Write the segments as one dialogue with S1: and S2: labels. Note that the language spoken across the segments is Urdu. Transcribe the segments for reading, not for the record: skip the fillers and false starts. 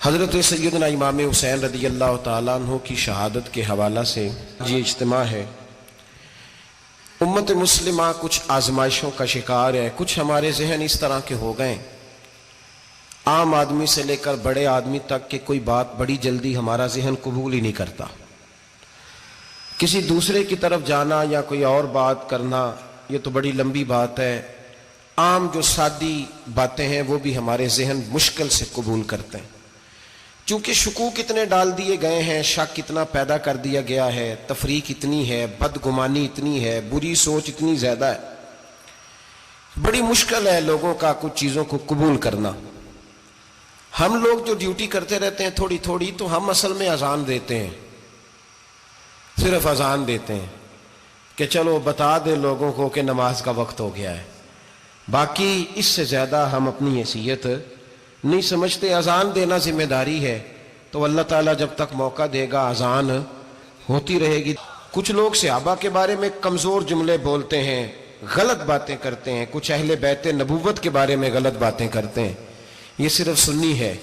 S1: حضرت سیدنا امام حسین رضی اللہ تعالیٰ عنہ کی شہادت کے حوالہ سے یہ اجتماع ہے۔ امت مسلمہ کچھ آزمائشوں کا شکار ہے، کچھ ہمارے ذہن اس طرح کے ہو گئے، عام آدمی سے لے کر بڑے آدمی تک کہ کوئی بات بڑی جلدی ہمارا ذہن قبول ہی نہیں کرتا۔ کسی دوسرے کی طرف جانا یا کوئی اور بات کرنا یہ تو بڑی لمبی بات ہے، عام جو سادی باتیں ہیں وہ بھی ہمارے ذہن مشکل سے قبول کرتے ہیں۔ چونکہ شکوک اتنے ڈال دیے گئے ہیں، شک اتنا پیدا کر دیا گیا ہے، تفریق اتنی ہے، بدگمانی اتنی ہے، بری سوچ اتنی زیادہ ہے، بڑی مشکل ہے لوگوں کا کچھ چیزوں کو قبول کرنا۔ ہم لوگ جو ڈیوٹی کرتے رہتے ہیں تھوڑی تھوڑی، تو ہم اصل میں اذان دیتے ہیں، صرف اذان دیتے ہیں کہ چلو بتا دے لوگوں کو کہ نماز کا وقت ہو گیا ہے، باقی اس سے زیادہ ہم اپنی حیثیت نہیں سمجھتے۔ اذان دینا ذمہ داری ہے، تو اللہ تعالیٰ جب تک موقع دے گا اذان ہوتی رہے گی۔ کچھ لوگ صحابہ کے بارے میں کمزور جملے بولتے ہیں، غلط باتیں کرتے ہیں، کچھ اہل بیت نبوت کے بارے میں غلط باتیں کرتے ہیں۔ یہ صرف سنی ہے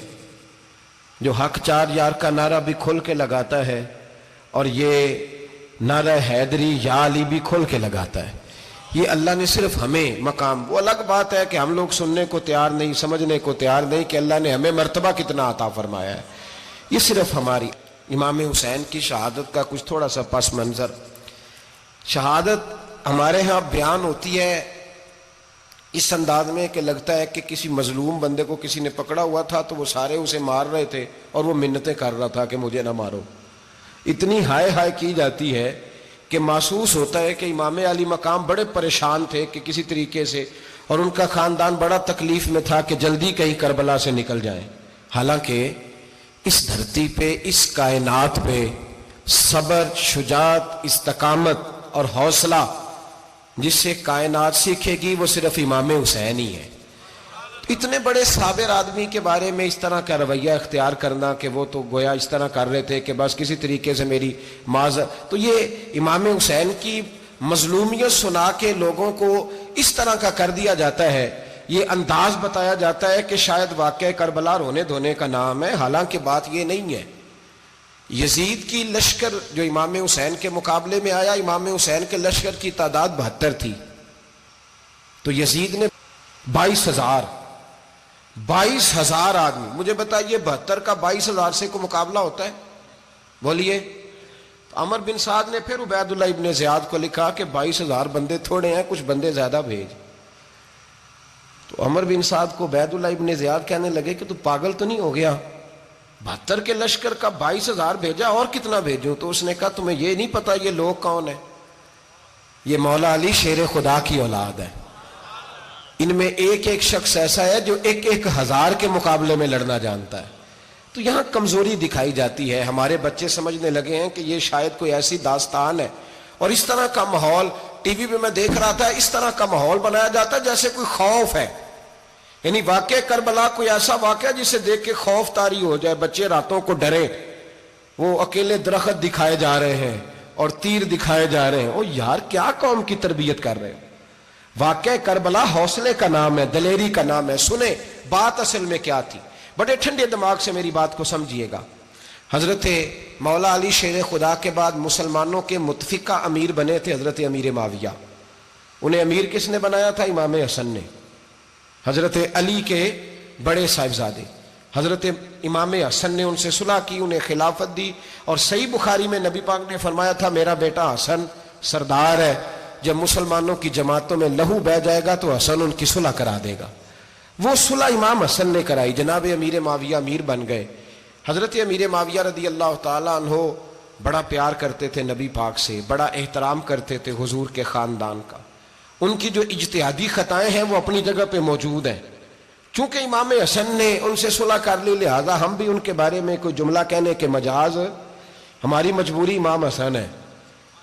S1: جو حق چار یار کا نعرہ بھی کھل کے لگاتا ہے، اور یہ نعرہ حیدری یا علی بھی کھل کے لگاتا ہے۔ یہ اللہ نے صرف ہمیں مقام، وہ الگ بات ہے کہ ہم لوگ سننے کو تیار نہیں، سمجھنے کو تیار نہیں کہ اللہ نے ہمیں مرتبہ کتنا عطا فرمایا ہے۔ یہ صرف ہماری امام حسین کی شہادت کا کچھ تھوڑا سا پس منظر۔ شہادت ہمارے ہاں بیان ہوتی ہے اس انداز میں کہ لگتا ہے کہ کسی مظلوم بندے کو کسی نے پکڑا ہوا تھا تو وہ سارے اسے مار رہے تھے اور وہ منتیں کر رہا تھا کہ مجھے نہ مارو۔ اتنی ہائے ہائے کی جاتی ہے کہ محسوس ہوتا ہے کہ امام علی مقام بڑے پریشان تھے کہ کسی طریقے سے، اور ان کا خاندان بڑا تکلیف میں تھا کہ جلدی کہیں کربلا سے نکل جائیں۔ حالانکہ اس دھرتی پہ، اس کائنات پہ صبر، شجاعت، استقامت اور حوصلہ جس سے کائنات سیکھے گی وہ صرف امام حسین ہی ہے۔ اتنے بڑے صابر آدمی کے بارے میں اس طرح کا رویہ اختیار کرنا کہ وہ تو گویا اس طرح کر رہے تھے کہ بس کسی طریقے سے میری تو یہ امام حسین کی مظلومیت سنا کے لوگوں کو اس طرح کا کر دیا جاتا ہے، یہ انداز بتایا جاتا ہے کہ شاید واقعہ کربلا رونے دھونے کا نام ہے، حالانکہ بات یہ نہیں ہے۔ یزید کی لشکر جو امام حسین کے مقابلے میں آیا، امام حسین کے لشکر کی تعداد 72 تھی، تو یزید نے 22,000 آدمی، مجھے بتائیے 72 کا 22,000 سے کو مقابلہ ہوتا ہے؟ بولیے۔ عمر بن سعد نے پھر عبید اللہ ابن زیاد کو لکھا کہ 22,000 بندے تھوڑے ہیں، کچھ بندے زیادہ بھیج۔ تو عمر بن سعد کو عبید اللہ ابن زیاد کہنے لگے کہ تو پاگل تو نہیں ہو گیا، 72 کے لشکر کا 22,000 بھیجا، اور کتنا بھیجوں؟ تو اس نے کہا تمہیں یہ نہیں پتا یہ لوگ کون ہیں؟ یہ مولا علی شیر خدا کی اولاد ہے، ان میں ایک ایک شخص ایسا ہے جو 1,000 کے مقابلے میں لڑنا جانتا ہے۔ تو یہاں کمزوری دکھائی جاتی ہے، ہمارے بچے سمجھنے لگے ہیں کہ یہ شاید کوئی ایسی داستان ہے، اور اس طرح کا ماحول ٹی وی پہ میں دیکھ رہا تھا، اس طرح کا ماحول بنایا جاتا ہے جیسے کوئی خوف ہے، یعنی واقع کربلا کوئی ایسا واقعہ جسے دیکھ کے خوف طاری ہو جائے، بچے راتوں کو ڈرے، وہ اکیلے درخت دکھائے جا رہے ہیں اور تیر دکھائے جا رہے ہیں۔ او یار کیا قوم کی تربیت کر رہے ہیں؟ واقعہ کربلا حوصلے کا نام ہے، دلیری کا نام ہے۔ سنیں بات اصل میں کیا تھی، بڑے ٹھنڈے دماغ سے میری بات کو سمجھیے گا۔ حضرت مولا علی شیر خدا کے بعد مسلمانوں کے متفقہ امیر بنے تھے حضرت امیر معاویہ۔ انہیں امیر کس نے بنایا تھا؟ امام حسن نے، حضرت علی کے بڑے صاحبزادے۔ حضرت امام حسن نے ان سے صلح کی، انہیں خلافت دی، اور صحیح بخاری میں نبی پاک نے فرمایا تھا میرا بیٹا حسن سردار ہے، جب مسلمانوں کی جماعتوں میں لہو بہہ جائے گا تو حسن ان کی صلح کرا دے گا۔ وہ صلح امام حسن نے کرائی، جناب امیر معاویہ امیر بن گئے۔ حضرت امیر معاویہ رضی اللہ تعالیٰ عنہ بڑا پیار کرتے تھے نبی پاک سے، بڑا احترام کرتے تھے حضور کے خاندان کا۔ ان کی جو اجتہادی خطائیں ہیں وہ اپنی جگہ پہ موجود ہیں، چونکہ امام حسن نے ان سے صلح کر لی، لہذا ہم بھی ان کے بارے میں کوئی جملہ کہنے کے مجاز، ہماری مجبوری امام حسن ہے،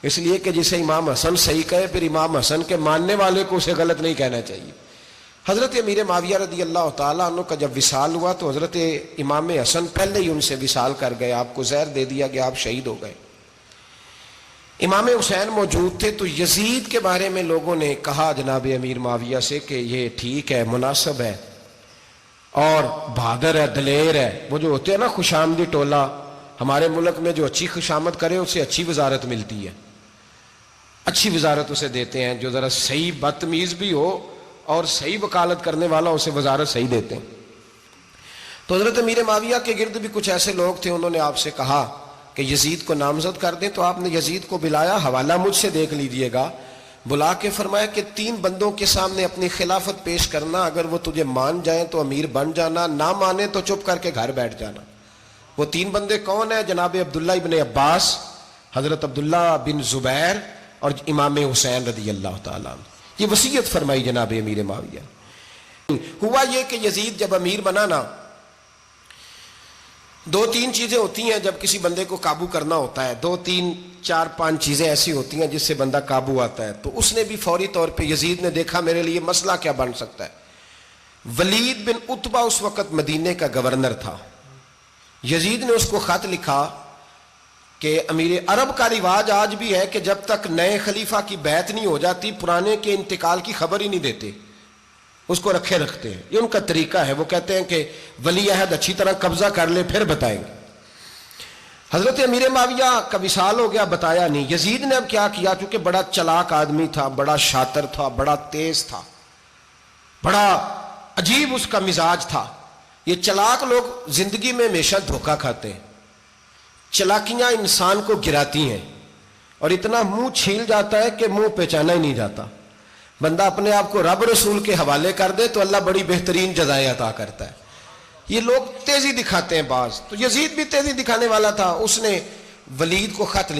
S1: اس لیے کہ جسے امام حسن صحیح کہے پھر امام حسن کے ماننے والے کو اسے غلط نہیں کہنا چاہیے۔ حضرت امیر معاویہ رضی اللہ تعالیٰ عنہ کا جب وصال ہوا تو حضرت امام حسن پہلے ہی ان سے وصال کر گئے، آپ کو زہر دے دیا گیا، آپ شہید ہو گئے۔ امام حسین موجود تھے، تو یزید کے بارے میں لوگوں نے کہا جناب امیر معاویہ سے کہ یہ ٹھیک ہے، مناسب ہے، اور بہادر ہے، دلیر ہے. وہ جو ہوتے ہیں نا خوش آمدی ٹولہ، ہمارے ملک میں جو اچھی خوشامد کرے اسے اچھی وزارت ملتی ہے، اچھی وزارت اسے دیتے ہیں. جو ذرا صحیح بدتمیز بھی ہو اور صحیح وکالت کرنے والا اسے وزارت صحیح دیتے ہیں. تو حضرت امیر معاویہ کے گرد بھی کچھ ایسے لوگ تھے، انہوں نے آپ سے کہا کہ یزید کو نامزد کر دیں. تو آپ نے یزید کو بلایا، حوالہ مجھ سے دیکھ لیجئے گا. بلا کے فرمایا کہ 3 بندوں کے سامنے اپنی خلافت پیش کرنا، اگر وہ تجھے مان جائیں تو امیر بن جانا، نہ مانے تو چپ کر کے گھر بیٹھ جانا. وہ 3 بندے کون ہیں؟ جناب عبداللہ ابن عباس، حضرت عبداللہ بن زبیر اور امام حسین رضی اللہ تعالیٰ عنہ. یہ وصیت فرمائی جناب امیر معاویہ. ہوا یہ کہ یزید جب امیر بنا نا، 2-3 چیزیں ہوتی ہیں جب کسی بندے کو قابو کرنا ہوتا ہے، 2-3 4-5 چیزیں ایسی ہوتی ہیں جس سے بندہ قابو آتا ہے. تو اس نے بھی فوری طور پہ، یزید نے دیکھا میرے لیے مسئلہ کیا بن سکتا ہے. ولید بن عتبہ اس وقت مدینے کا گورنر تھا. یزید نے اس کو خط لکھا کہ امیر عرب کا رواج آج بھی ہے کہ جب تک نئے خلیفہ کی بیعت نہیں ہو جاتی پرانے کے انتقال کی خبر ہی نہیں دیتے، اس کو رکھے رکھتے ہیں. یہ ان کا طریقہ ہے. وہ کہتے ہیں کہ ولی عہد اچھی طرح قبضہ کر لے پھر بتائیں گے. حضرت امیر معاویہ کا وصال ہو گیا، بتایا نہیں. یزید نے اب کیا کیا، چونکہ بڑا چلاک آدمی تھا، بڑا شاطر تھا، بڑا تیز تھا، بڑا عجیب اس کا مزاج تھا. یہ چلاک لوگ زندگی میں ہمیشہ دھوکہ کھاتے ہیں. چلاکیاں انسان کو گراتی ہیں اور اتنا منہ چھیل جاتا ہے کہ منہ پہچانا ہی نہیں جاتا. بندہ اپنے آپ کو رب رسول کے حوالے کر دے تو اللہ بڑی بہترین جزائیں عطا کرتا ہے. یہ لوگ تیزی دکھاتے ہیں بعض. تو یزید بھی تیزی دکھانے والا تھا. اس نے ولید کو خط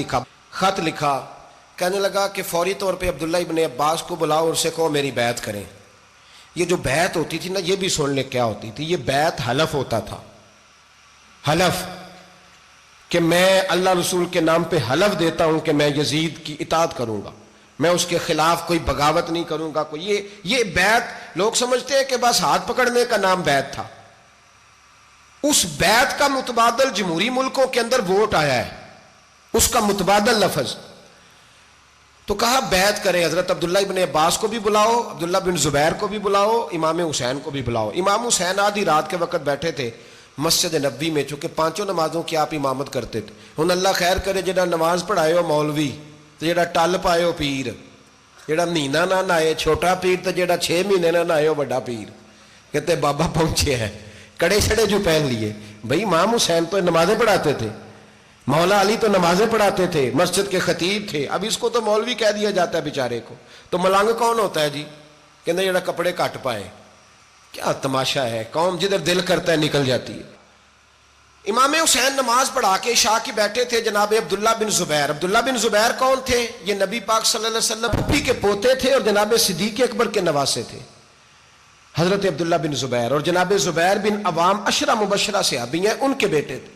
S1: لکھا کہنے لگا کہ فوری طور پہ عبداللہ ابن عباس کو بلاؤ اور اسے کہو میری بیعت کریں. یہ جو بیعت ہوتی تھی نا، یہ بھی سن لے کیا ہوتی تھی. یہ بیعت حلف ہوتا تھا. حلف کہ میں اللہ رسول کے نام پہ حلف دیتا ہوں کہ میں یزید کی اطاعت کروں گا، میں اس کے خلاف کوئی بغاوت نہیں کروں گا. یہ بیعت لوگ سمجھتے ہیں کہ بس ہاتھ پکڑنے کا نام بیعت تھا. اس بیعت کا متبادل جمہوری ملکوں کے اندر ووٹ آیا ہے، اس کا متبادل لفظ. تو کہا بیعت کرے. حضرت عبداللہ ابن عباس کو بھی بلاؤ، عبداللہ بن زبیر کو بھی بلاؤ، امام حسین کو بھی بلاؤ. امام حسین آدھی رات کے وقت بیٹھے تھے مسجد نبوی میں، چونکہ 5 نمازوں کی آپ امامت کرتے تھے. ہن اللہ خیر کرے جڑا نماز پڑھائے ہو مولوی تو جڑا ٹل پائے ہو پیر، جڑا مہینہ نہ نہائے چھوٹا پیر تو جڑا 6 مہینے نہ نہائے ہو بڑا پیر. کہتے بابا پہنچے ہیں، کڑے چھڑے جو پہن لیے. بھائی امام حسین تو نمازیں پڑھاتے تھے، مولا علی تو نمازیں پڑھاتے تھے، مسجد کے خطیب تھے. اب اس کو تو مولوی کہہ دیا جاتا ہے بیچارے کو. تو ملنگ کون ہوتا ہے جی؟ کہتے جڑا کپڑے کٹ پائے. کیا تماشا ہے، قوم جدھر دل کرتا ہے نکل جاتی ہے. امام حسین نماز پڑھا کے عشاء کی بیٹھے تھے جناب عبداللہ بن زبیر. عبداللہ بن زبیر کون تھے؟ یہ نبی پاک صلی اللہ علیہ وسلم پھپھی کے پوتے تھے اور جناب صدیق اکبر کے نواسے تھے. حضرت عبداللہ بن زبیر اور جناب زبیر بن عوام عشرہ مبشرہ صحابی ہیں، ان کے بیٹے تھے.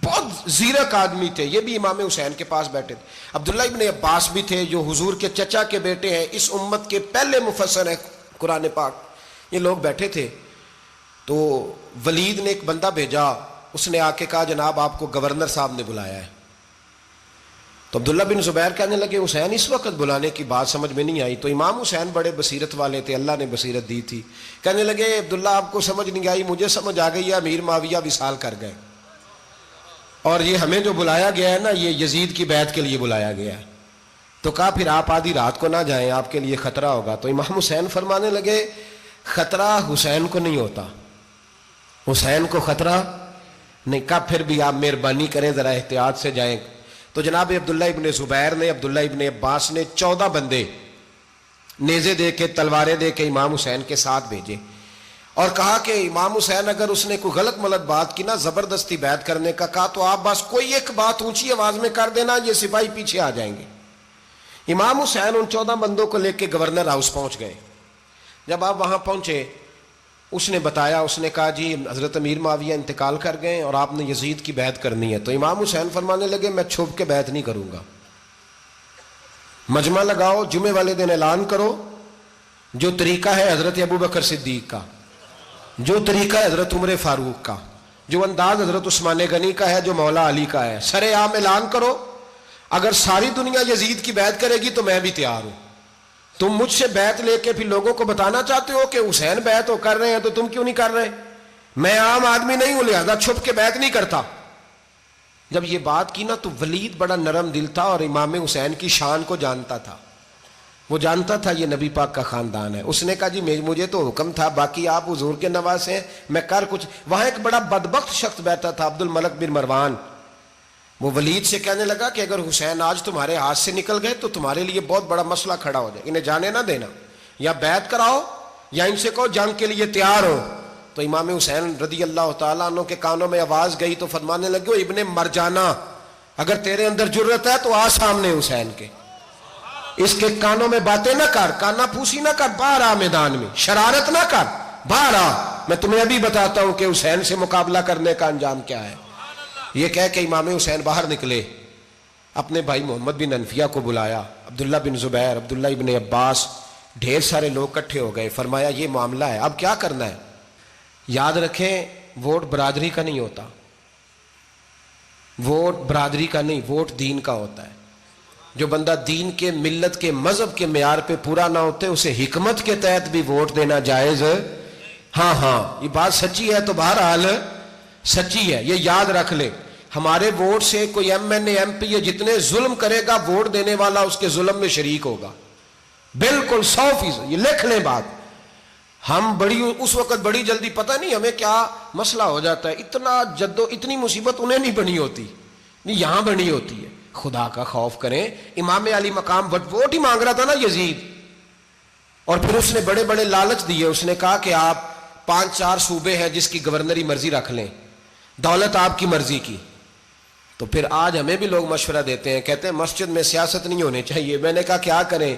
S1: بہت زیرک آدمی تھے. یہ بھی امام حسین کے پاس بیٹھے تھے. عبداللہ ابن عباس بھی تھے جو حضور کے چچا کے بیٹے ہیں، اس امت کے پہلے مفسر ہیں قرآن پاک. یہ لوگ بیٹھے تھے. تو ولید نے ایک بندہ بھیجا، اس نے آ کے کہا جناب آپ کو گورنر صاحب نے بلایا ہے. تو عبداللہ بن زبیر کہنے لگے حسین اس وقت بلانے کی بات سمجھ میں نہیں آئی. تو امام حسین بڑے بصیرت والے تھے، اللہ نے بصیرت دی تھی. کہنے لگے عبداللہ آپ کو سمجھ نہیں آئی، مجھے سمجھ آ گئی ہے، امیر معاویہ وصال کر گئے اور یہ ہمیں جو بلایا گیا ہے نا، یہ یزید کی بیعت کے لیے بلایا گیا ہے. تو کہا پھر آپ آدھی رات کو نہ جائیں، آپ کے لیے خطرہ ہوگا. تو امام حسین فرمانے لگے خطرہ حسین کو نہیں ہوتا، حسین کو خطرہ نہیں. کہا پھر بھی آپ مہربانی کریں ذرا احتیاط سے جائیں. تو جناب عبداللہ ابن زبیر نے، عبداللہ ابن عباس نے 14 بندے نیزے دے کے، تلواریں دے کے امام حسین کے ساتھ بھیجے اور کہا کہ امام حسین اگر اس نے کوئی غلط ملت بات کی نا، زبردستی بیعت کرنے کا کہا، تو آپ بس کوئی ایک بات اونچی آواز میں کر دینا، یہ سپاہی پیچھے آ جائیں گے. امام حسین ان 14 بندوں کو لے کے گورنر ہاؤس پہنچ گئے. جب آپ وہاں پہنچے اس نے بتایا، اس نے کہا جی حضرت امیر معاویہ انتقال کر گئے اور آپ نے یزید کی بیعت کرنی ہے. تو امام حسین فرمانے لگے میں چھپ کے بیعت نہیں کروں گا. مجمع لگاؤ، جمعے والے دن اعلان کرو. جو طریقہ ہے حضرت ابو بکر صدیق کا، جو طریقہ ہے حضرت عمر فاروق کا، جو انداز حضرت عثمان غنی کا ہے، جو مولا علی کا ہے، سر عام اعلان کرو. اگر ساری دنیا یزید کی بیعت کرے گی تو میں بھی تیار ہوں. تم مجھ سے بیعت لے کے پھر لوگوں کو بتانا چاہتے ہو کہ حسین بیعت کر رہے ہیں تو تم کیوں نہیں کر رہے؟ میں عام آدمی نہیں ہوں لہذا چھپ کے بیعت نہیں کرتا. جب یہ بات کی نا تو ولید بڑا نرم دل تھا اور امام حسین کی شان کو جانتا تھا. وہ جانتا تھا یہ نبی پاک کا خاندان ہے. اس نے کہا جی مجھے تو حکم تھا، باقی آپ حضور کے نواز ہیں، میں کر کچھ. وہاں ایک بڑا بدبخت شخص بیٹھا تھا، عبد الملک بن مروان. وہ ولید سے کہنے لگا کہ اگر حسین آج تمہارے ہاتھ سے نکل گئے تو تمہارے لیے بہت بڑا مسئلہ کھڑا ہو جائے، انہیں جانے نہ دینا، یا بیعت کراؤ یا ان سے کہو جنگ کے لیے تیار ہو. تو امام حسین رضی اللہ تعالیٰ عنہ کے کانوں میں آواز گئی تو فرمانے لگے ابن مرجانہ، اگر تیرے اندر جرت ہے تو آ سامنے حسین کے، اس کے کانوں میں باتیں نہ کر، کانا پھوسی نہ کر، باہر آ میدان میں، شرارت نہ کر، باہر آ، میں تمہیں ابھی بتاتا ہوں کہ حسین سے مقابلہ کرنے کا انجام کیا ہے. یہ کہہ کہ امام حسین باہر نکلے، اپنے بھائی محمد بن انفیہ کو بلایا، عبداللہ بن زبیر، عبداللہ ابن عباس، ڈھیر سارے لوگ اکٹھے ہو گئے. فرمایا یہ معاملہ ہے، اب کیا کرنا ہے. یاد رکھیں ووٹ برادری کا نہیں ہوتا، ووٹ برادری کا نہیں، ووٹ دین کا ہوتا ہے. جو بندہ دین کے، ملت کے، مذہب کے معیار پہ پورا نہ ہوتے اسے حکمت کے تحت بھی ووٹ دینا جائز. ہاں یہ بات سچی ہے تو بہرحال سچی ہے، یہ یاد رکھ لے. ہمارے ووٹ سے کوئی ایم این اے، ایم پی اے جتنے ظلم کرے گا، ووٹ دینے والا اس کے ظلم میں شریک ہوگا، بالکل 100%. یہ لکھ لیں بات. ہم اس وقت بڑی جلدی، پتہ نہیں ہمیں کیا مسئلہ ہو جاتا ہے، اتنی مصیبت انہیں نہیں بنی ہوتی، نہیں یہاں بنی ہوتی ہے. خدا کا خوف کریں. امام علی مقام ووٹ ہی مانگ رہا تھا نا یزید، اور پھر اس نے بڑے بڑے لالچ دیے. اس نے کہا کہ آپ 5-4 صوبے ہیں جس کی گورنری مرضی رکھ لیں، دولت آپ کی مرضی کی. تو پھر آج ہمیں بھی لوگ مشورہ دیتے ہیں، کہتے ہیں مسجد میں سیاست نہیں ہونی چاہیے. میں نے کہا کیا کریں،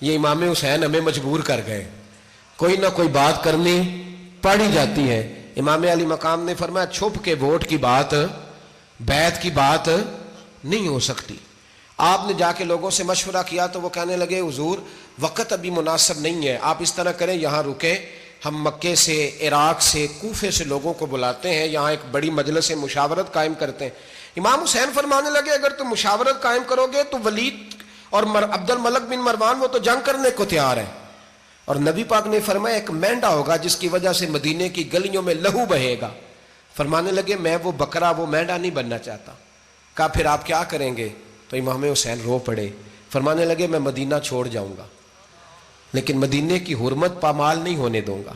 S1: یہ امام حسین ہمیں مجبور کر گئے، کوئی نہ کوئی بات کرنی پڑ ہی جاتی ہے. امام علی مقام نے فرمایا چھپ کے ووٹ کی بات، بیعت کی بات نہیں ہو سکتی. آپ نے جا کے لوگوں سے مشورہ کیا تو وہ کہنے لگے حضور وقت ابھی مناسب نہیں ہے، آپ اس طرح کریں یہاں رکیں، ہم مکے سے، عراق سے، کوفے سے لوگوں کو بلاتے ہیں، یہاں ایک بڑی مجلس مشاورت قائم کرتے ہیں. امام حسین فرمانے لگے اگر تم مشاورت قائم کرو گے تو ولید اور عبد الملک بن مروان وہ تو جنگ کرنے کو تیار ہے، اور نبی پاک نے فرمایا ایک مینڈا ہوگا جس کی وجہ سے مدینے کی گلیوں میں لہو بہے گا. فرمانے لگے میں وہ بکرا، وہ مینڈا نہیں بننا چاہتا. کہا پھر آپ کیا کریں گے؟ تو امام حسین رو پڑے، فرمانے لگے میں مدینہ چھوڑ جاؤں گا لیکن مدینے کی حرمت پامال نہیں ہونے دوں گا.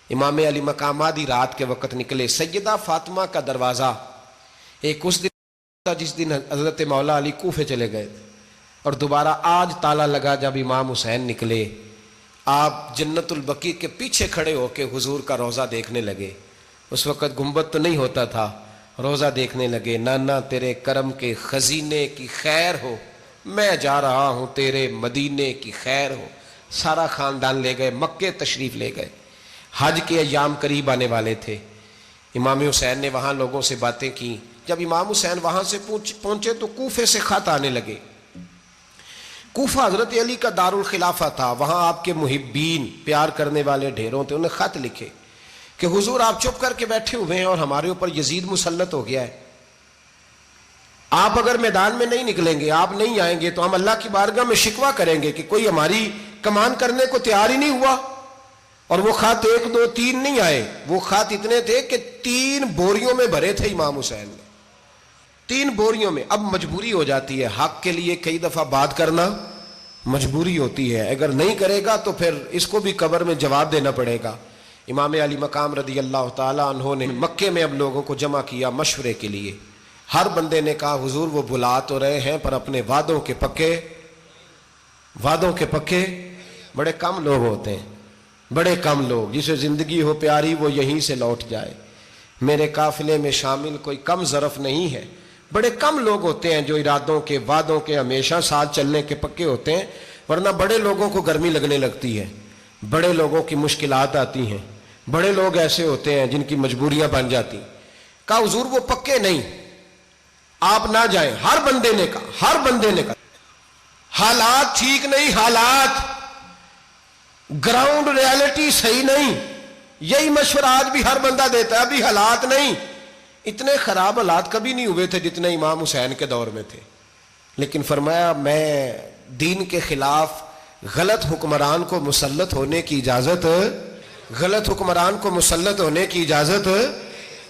S1: امام علی مقام آدھی رات کے وقت نکلے. سیدہ فاطمہ کا دروازہ ایک اس دن تھا جس دن حضرت مولا علی کوفے چلے گئے، اور دوبارہ آج تالا لگا جب امام حسین نکلے. آپ جنت البقیع کے پیچھے کھڑے ہو کے حضور کا روضہ دیکھنے لگے. اس وقت گنبد تو نہیں ہوتا تھا، روضہ دیکھنے لگے. نانا تیرے کرم کے خزینے کی خیر ہو، میں جا رہا ہوں تیرے مدینے کی خیر ہو. سارا خاندان لے گئے، مکے تشریف لے گئے. حج کے ایام قریب آنے والے تھے. امام حسین نے وہاں لوگوں سے باتیں کی. جب امام حسین وہاں سے پہنچے تو کوفے سے خط آنے لگے. کوفہ حضرت علی کا دارالخلافہ تھا، وہاں آپ کے محبین، پیار کرنے والے ڈھیروں تھے. انہیں خط لکھے کہ حضور آپ چپ کر کے بیٹھے ہوئے ہیں اور ہمارے اوپر یزید مسلط ہو گیا ہے. آپ اگر میدان میں نہیں نکلیں گے، آپ نہیں آئیں گے تو ہم اللہ کی بارگاہ میں شکوہ کریں گے کہ کوئی ہماری کمان کرنے کو تیار ہی نہیں ہوا. اور وہ خط 1 2 3 نہیں آئے، وہ خط اتنے تھے کہ 3 بوریوں میں بھرے تھے امام حسین نے، 3 بوریوں میں. اب مجبوری ہو جاتی ہے، حق کے لیے کئی دفعہ بات کرنا مجبوری ہوتی ہے. اگر نہیں کرے گا تو پھر اس کو بھی قبر میں جواب دینا پڑے گا. امام علی مقام رضی اللہ تعالیٰ عنہ نے مکے میں اب لوگوں کو جمع کیا مشورے کے لیے. ہر بندے نے کہا حضور وہ بلا تو رہے ہیں پر اپنے وعدوں کے پکے. بڑے کم لوگ ہوتے ہیں، بڑے کم لوگ. جسے زندگی ہو پیاری وہ یہیں سے لوٹ جائے. میرے قافلے میں شامل کوئی کم ظرف نہیں ہے. بڑے کم لوگ ہوتے ہیں جو ارادوں کے، وعدوں کے ہمیشہ ساتھ چلنے کے پکے ہوتے ہیں، ورنہ بڑے لوگوں کو گرمی لگنے لگتی ہے، بڑے لوگوں کی مشکلات آتی ہیں. بڑے لوگ ایسے ہوتے ہیں جن کی مجبوریاں بن جاتی. کہا حضور وہ پکے نہیں، آپ نہ جائیں. ہر بندے نے کہا حالات ٹھیک نہیں، حالات گراؤنڈ ریالٹی صحیح نہیں. یہی مشورہ آج بھی ہر بندہ دیتا ہے، ابھی حالات نہیں. اتنے خراب حالات کبھی نہیں ہوئے تھے جتنے امام حسین کے دور میں تھے. لیکن فرمایا میں دین کے خلاف غلط حکمران کو مسلط ہونے کی اجازت غلط حکمران کو مسلط ہونے کی اجازت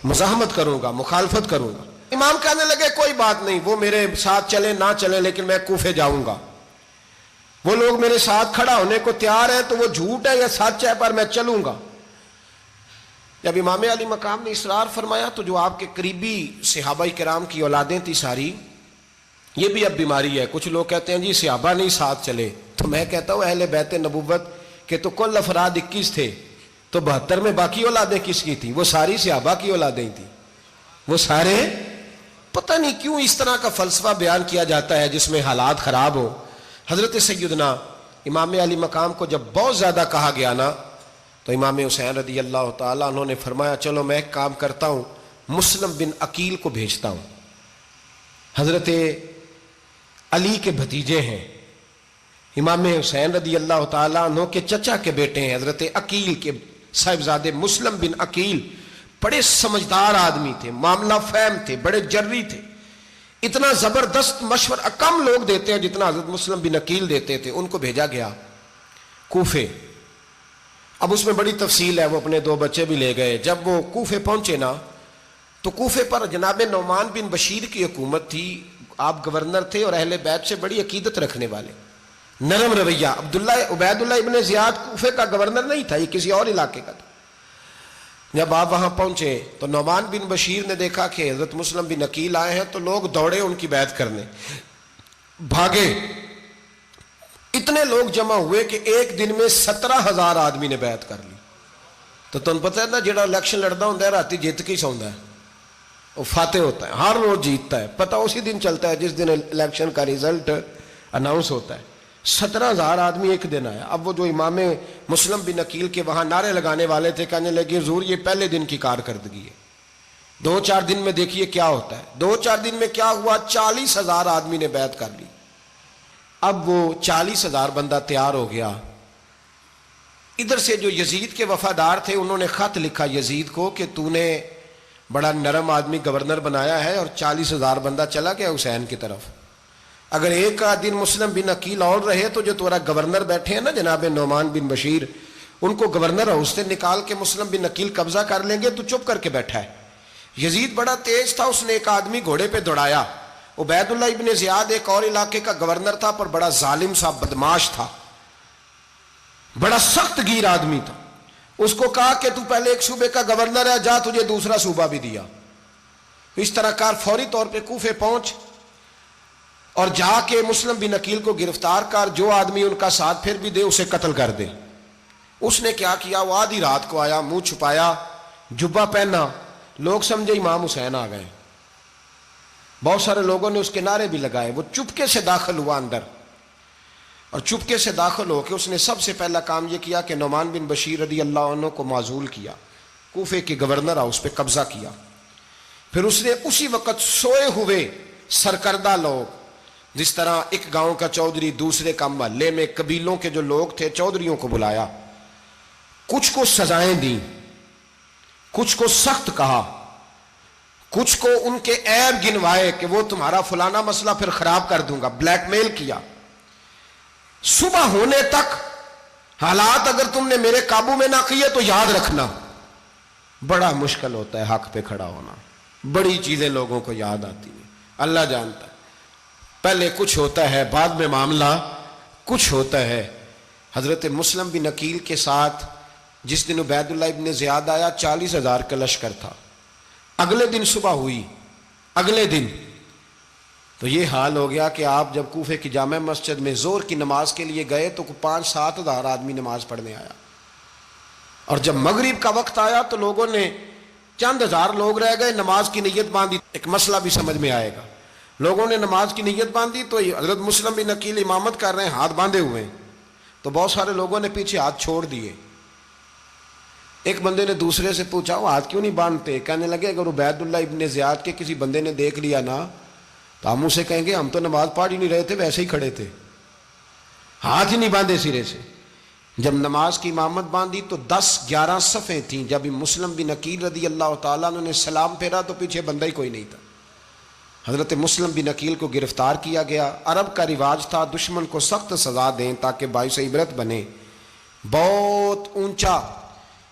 S1: مزاحمت کروں گا، مخالفت کروں گا۔ امام کہنے لگے کوئی بات نہیں، وہ میرے ساتھ چلے نہ چلے لیکن میں کوفے جاؤں گا، وہ لوگ میرے ساتھ کھڑا ہونے کو تیار ہے تو وہ جھوٹ ہے یا سچ ہے پر میں چلوں گا۔ جب امام علی مقام نے اصرار فرمایا تو جو آپ کے قریبی صحابہ کرام کی اولادیں تھی ساری، یہ بھی اب بیماری ہے، کچھ لوگ کہتے ہیں جی صحابہ نہیں ساتھ چلے، تو میں کہتا ہوں اہل بیت نبوت کے تو کل افراد 21 تھے، تو 72 میں باقی اولادیں کس کی تھیں؟ وہ ساری صحابہ کی اولادیں تھیں، وہ سارے، پتہ نہیں کیوں اس طرح کا فلسفہ بیان کیا جاتا ہے جس میں حالات خراب ہو۔ حضرت سیدنا امام علی مقام کو جب بہت زیادہ کہا گیا نا تو امام حسین رضی اللہ تعالیٰ انہوں نے فرمایا چلو میں ایک کام کرتا ہوں، مسلم بن عقیل کو بھیجتا ہوں، حضرت علی کے بھتیجے ہیں، امام حسین رضی اللہ تعالیٰ عنہ کے چچا کے بیٹے ہیں، حضرت عقیل کے صاحبزادے مسلم بن عقیل بڑے سمجھدار آدمی تھے، معاملہ فہم تھے، بڑے جری تھے، اتنا زبردست مشورہ کم لوگ دیتے ہیں جتنا حضرت مسلم بن عقیل دیتے تھے۔ ان کو بھیجا گیا کوفے۔ اب اس میں بڑی تفصیل ہے، وہ اپنے 2 بچے بھی لے گئے۔ جب وہ کوفے پہنچے نا تو کوفے پر جناب نعمان بن بشیر کی حکومت تھی، آپ گورنر تھے اور اہل بیت سے بڑی عقیدت رکھنے والے، نرم رویہ۔ عبید اللہ ابن زیاد کوفے کا گورنر نہیں تھا، یہ کسی اور علاقے کا تھا۔ جب آپ وہاں پہنچے تو نعمان بن بشیر نے دیکھا کہ حضرت مسلم بن عقیل آئے ہیں تو لوگ دوڑے ان کی بیعت کرنے، بھاگے، اتنے لوگ جمع ہوئے کہ ایک دن میں 17,000 آدمی نے بیعت کر لی۔ تو تم پتہ ہے نا جڑا الیکشن لڑتا ہوں راتی جیت کے سوندا ہے، وہ فاتح ہوتا ہے، ہر روز جیتتا ہے، پتہ اسی دن چلتا ہے جس دن الیکشن کا ریزلٹ اناؤنس ہوتا ہے۔ 17,000 آدمی ایک دن آیا۔ اب وہ جو امام مسلم بن عقیل کے وہاں نعرے لگانے والے تھے کہنے لگے حضور یہ پہلے دن کی کارکردگی ہے، 2-4 دن میں دیکھیے کیا ہوتا ہے۔ 2-4 دن میں کیا ہوا، 40,000 آدمی نے بیعت کر لی۔ اب وہ 40,000 بندہ تیار ہو گیا۔ ادھر سے جو یزید کے وفادار تھے انہوں نے خط لکھا یزید کو کہ تو نے بڑا نرم آدمی گورنر بنایا ہے اور 40,000 بندہ چلا گیا حسین کی طرف، اگر ایک دن مسلم بن عقیل اور رہے تو جو تمہارا گورنر بیٹھے ہیں نا جناب نعمان بن بشیر، ان کو گورنر ہاؤس سے نکال کے مسلم بن عقیل قبضہ کر لیں گے، تو چپ کر کے بیٹھا ہے۔ یزید بڑا تیز تھا، اس نے ایک آدمی گھوڑے پہ دوڑایا۔ عبید اللہ ابن زیاد ایک اور علاقے کا گورنر تھا پر بڑا ظالم سا بدماش تھا، بڑا سخت گیر آدمی تھا۔ اس کو کہا کہ تو پہلے ایک صوبے کا گورنر ہے، جا تجھے دوسرا صوبہ بھی دیا، اس طرح کار فوری طور پہ کوفے پہنچ اور جا کے مسلم بن عقیل کو گرفتار کر، جو آدمی ان کا ساتھ پھر بھی دے اسے قتل کر دے۔ اس نے کیا کیا، وہ آدھی رات کو آیا، منہ چھپایا، جبہ پہنا، لوگ سمجھے امام حسین آ گئے۔ بہت سارے لوگوں نے اس کے نعرے بھی لگائے۔ وہ چپکے سے داخل ہوا اندر، اور چپکے سے داخل ہو کے اس نے سب سے پہلا کام یہ کیا کہ نعمان بن بشیر رضی اللہ عنہ کو معزول کیا، کوفے کے گورنر ہاؤس پہ قبضہ کیا۔ پھر اس نے اسی وقت سوئے ہوئے سرکردہ لوگ، جس طرح ایک گاؤں کا چودھری دوسرے کا محلے میں قبیلوں کے جو لوگ تھے چودھریوں کو بلایا، کچھ کو سزائیں دیں، کچھ کو سخت کہا، کچھ کو ان کے عیب گنوائے کہ وہ تمہارا فلانا مسئلہ پھر خراب کر دوں گا، بلیک میل کیا۔ صبح ہونے تک حالات اگر تم نے میرے قابو میں نہ کیے تو یاد رکھنا بڑا مشکل ہوتا ہے حق پہ کھڑا ہونا، بڑی چیزیں لوگوں کو یاد آتی ہیں، اللہ جانتا ہے، پہلے کچھ ہوتا ہے بعد میں معاملہ کچھ ہوتا ہے۔ حضرت مسلم بن عقیل کے ساتھ جس دن عبید اللہ ابن زیاد آیا 40,000 کا لشکر تھا، اگلے دن صبح ہوئی، اگلے دن تو یہ حال ہو گیا کہ آپ جب کوفے کی جامع مسجد میں زور کی نماز کے لیے گئے تو 5-7 ہزار آدمی نماز پڑھنے آیا، اور جب مغرب کا وقت آیا تو لوگوں نے چند ہزار لوگ رہ گئے، نماز کی نیت باندھی۔ ایک مسئلہ بھی سمجھ میں آئے گا، لوگوں نے نماز کی نیت باندھی تو حضرت مسلم بن عقیل امامت کر رہے ہیں، ہاتھ باندھے ہوئے ہیں، تو بہت سارے لوگوں نے پیچھے ہاتھ چھوڑ دیے۔ ایک بندے نے دوسرے سے پوچھا وہ ہاتھ کیوں نہیں باندھتے؟ کہنے لگے اگر عبید اللہ ابن زیاد کے کسی بندے نے دیکھ لیا نا تو ہم اسے کہیں گے ہم تو نماز پڑھ ہی نہیں رہے تھے، ویسے ہی کھڑے تھے، ہاتھ ہی نہیں باندھے سرے سے۔ جب نماز کی امامت باندھی تو 10-11 صفیں تھیں، جب مسلم بن عقیل رضی اللہ تعالیٰ عنہ نے سلام پھیرا تو پیچھے بندہ ہی کوئی نہیں تھا۔ حضرت مسلم بن عقیل کو گرفتار کیا گیا۔ عرب کا رواج تھا دشمن کو سخت سزا دیں تاکہ باعث عبرت بنے، بہت اونچا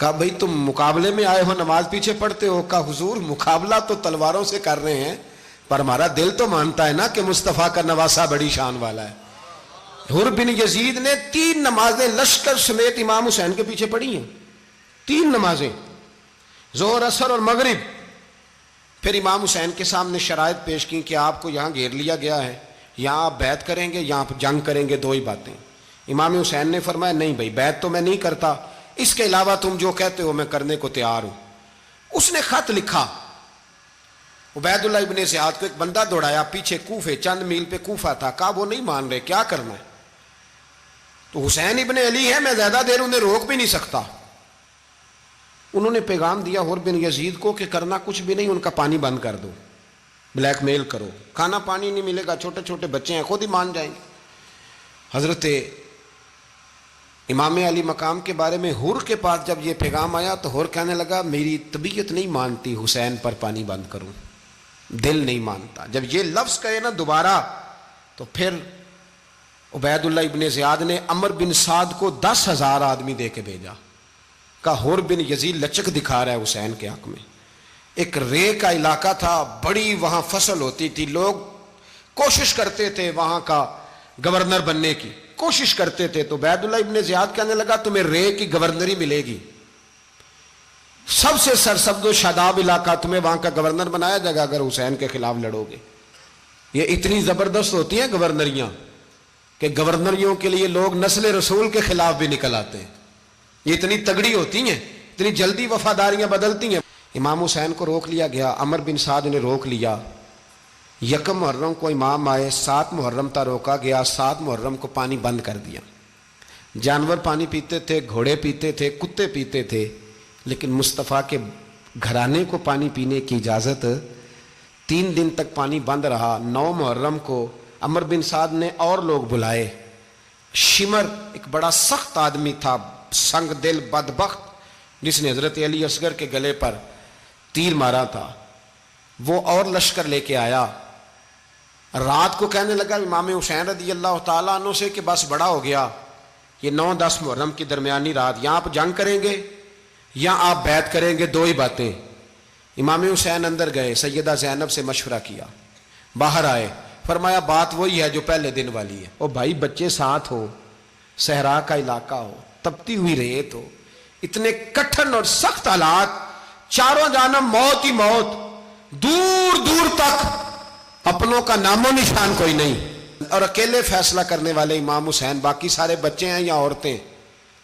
S1: کہا بھئی تم مقابلے میں آئے ہو نماز پیچھے پڑھتے ہو؟ کہا حضور مقابلہ تو تلواروں سے کر رہے ہیں پر ہمارا دل تو مانتا ہے نا کہ مصطفیٰ کا نواسہ بڑی شان والا ہے۔ حر بن یزید نے 3 نمازیں لشکر سمیت امام حسین کے پیچھے پڑھی ہیں، 3 نمازیں، ظہر عصر اور مغرب۔ پھر امام حسین کے سامنے شرائط پیش کی کہ آپ کو یہاں گھیر لیا گیا ہے، یہاں آپ بیعت کریں گے، یہاں جنگ کریں گے، 2 ہی باتیں۔ امام حسین نے فرمایا نہیں بھائی بیعت تو میں نہیں کرتا، اس کے علاوہ تم جو کہتے ہو میں کرنے کو تیار ہوں۔ اس نے خط لکھا، عبید اللہ ابن زیاد کو ایک بندہ دوڑایا پیچھے کوفے، چند میل پہ کوفہ تھا، کہا وہ نہیں مان رہے، کیا کرنا ہے؟ تو حسین ابن علی ہے، میں زیادہ دیر انہیں روک بھی نہیں سکتا۔ انہوں نے پیغام دیا حر بن یزید کو کہ کرنا کچھ بھی نہیں، ان کا پانی بند کر دو، بلیک میل کرو، کھانا پانی نہیں ملے گا، چھوٹے چھوٹے بچے ہیں، خود ہی مان جائیں گے۔ حضرت امام علی مقام کے بارے میں حر کے پاس جب یہ پیغام آیا تو حر کہنے لگا میری طبیعت نہیں مانتی حسین پر پانی بند کروں، دل نہیں مانتا۔ جب یہ لفظ کہے نا دوبارہ تو پھر عبید اللہ ابن زیاد نے عمر بن سعد کو 10,000 آدمی دے کے بھیجا، کہا حر بن یزید لچک دکھا رہا ہے حسین کے حق میں۔ ایک رے کا علاقہ تھا، بڑی وہاں فصل ہوتی تھی، لوگ کوشش کرتے تھے وہاں کا گورنر بننے کی، کوشش کرتے تھے۔ تو عبید اللہ ابن زیاد کہنے لگا تمہیں رے کی گورنری ملے گی، سب سے سرسبز و شاداب علاقہ، تمہیں وہاں کا گورنر بنایا جائے گا اگر حسین کے خلاف لڑو گے۔ یہ اتنی زبردست ہوتی ہیں گورنریاں کہ گورنریوں کے لیے لوگ نسل رسول کے خلاف بھی نکل آتے ہیں، یہ اتنی تگڑی ہوتی ہیں، اتنی جلدی وفاداریاں بدلتی ہیں۔ امام حسین کو روک لیا گیا، عمر بن سعد نے روک لیا۔ 1 محرم کو امام آئے، 7 محرم تا روکا گیا، 7 محرم کو پانی بند کر دیا۔ جانور پانی پیتے تھے، گھوڑے پیتے تھے، کتے پیتے تھے، لیکن مصطفیٰ کے گھرانے کو پانی پینے کی اجازت۔ 3 دن تک پانی بند رہا۔ 9 محرم کو عمر بن سعد نے اور لوگ بلائے۔ شمر ایک بڑا سخت آدمی تھا، سنگ دل بدبخت، جس نے حضرت علی اصغر کے گلے پر تیر مارا تھا، وہ اور لشکر لے کے آیا۔ رات کو کہنے لگا امام حسین رضی اللہ تعالیٰ عنہ سے کہ بس بڑا ہو گیا، یہ 9-10 محرم کی درمیانی رات، یا آپ جنگ کریں گے یا آپ بیعت کریں گے، 2 ہی باتیں۔ امام حسین اندر گئے، سیدہ زینب سے مشورہ کیا، باہر آئے، فرمایا بات وہی ہے جو پہلے دن والی ہے۔ او بھائی بچے ساتھ ہو، صحرا کا علاقہ ہو، تپتی ہوئی ریت ہو، اتنے کٹھن اور سخت حالات، چاروں جانب موت ہی موت، دور دور تک اپنوں کا نام و نشان کوئی نہیں، اور اکیلے فیصلہ کرنے والے امام حسین، باقی سارے بچے ہیں یا عورتیں،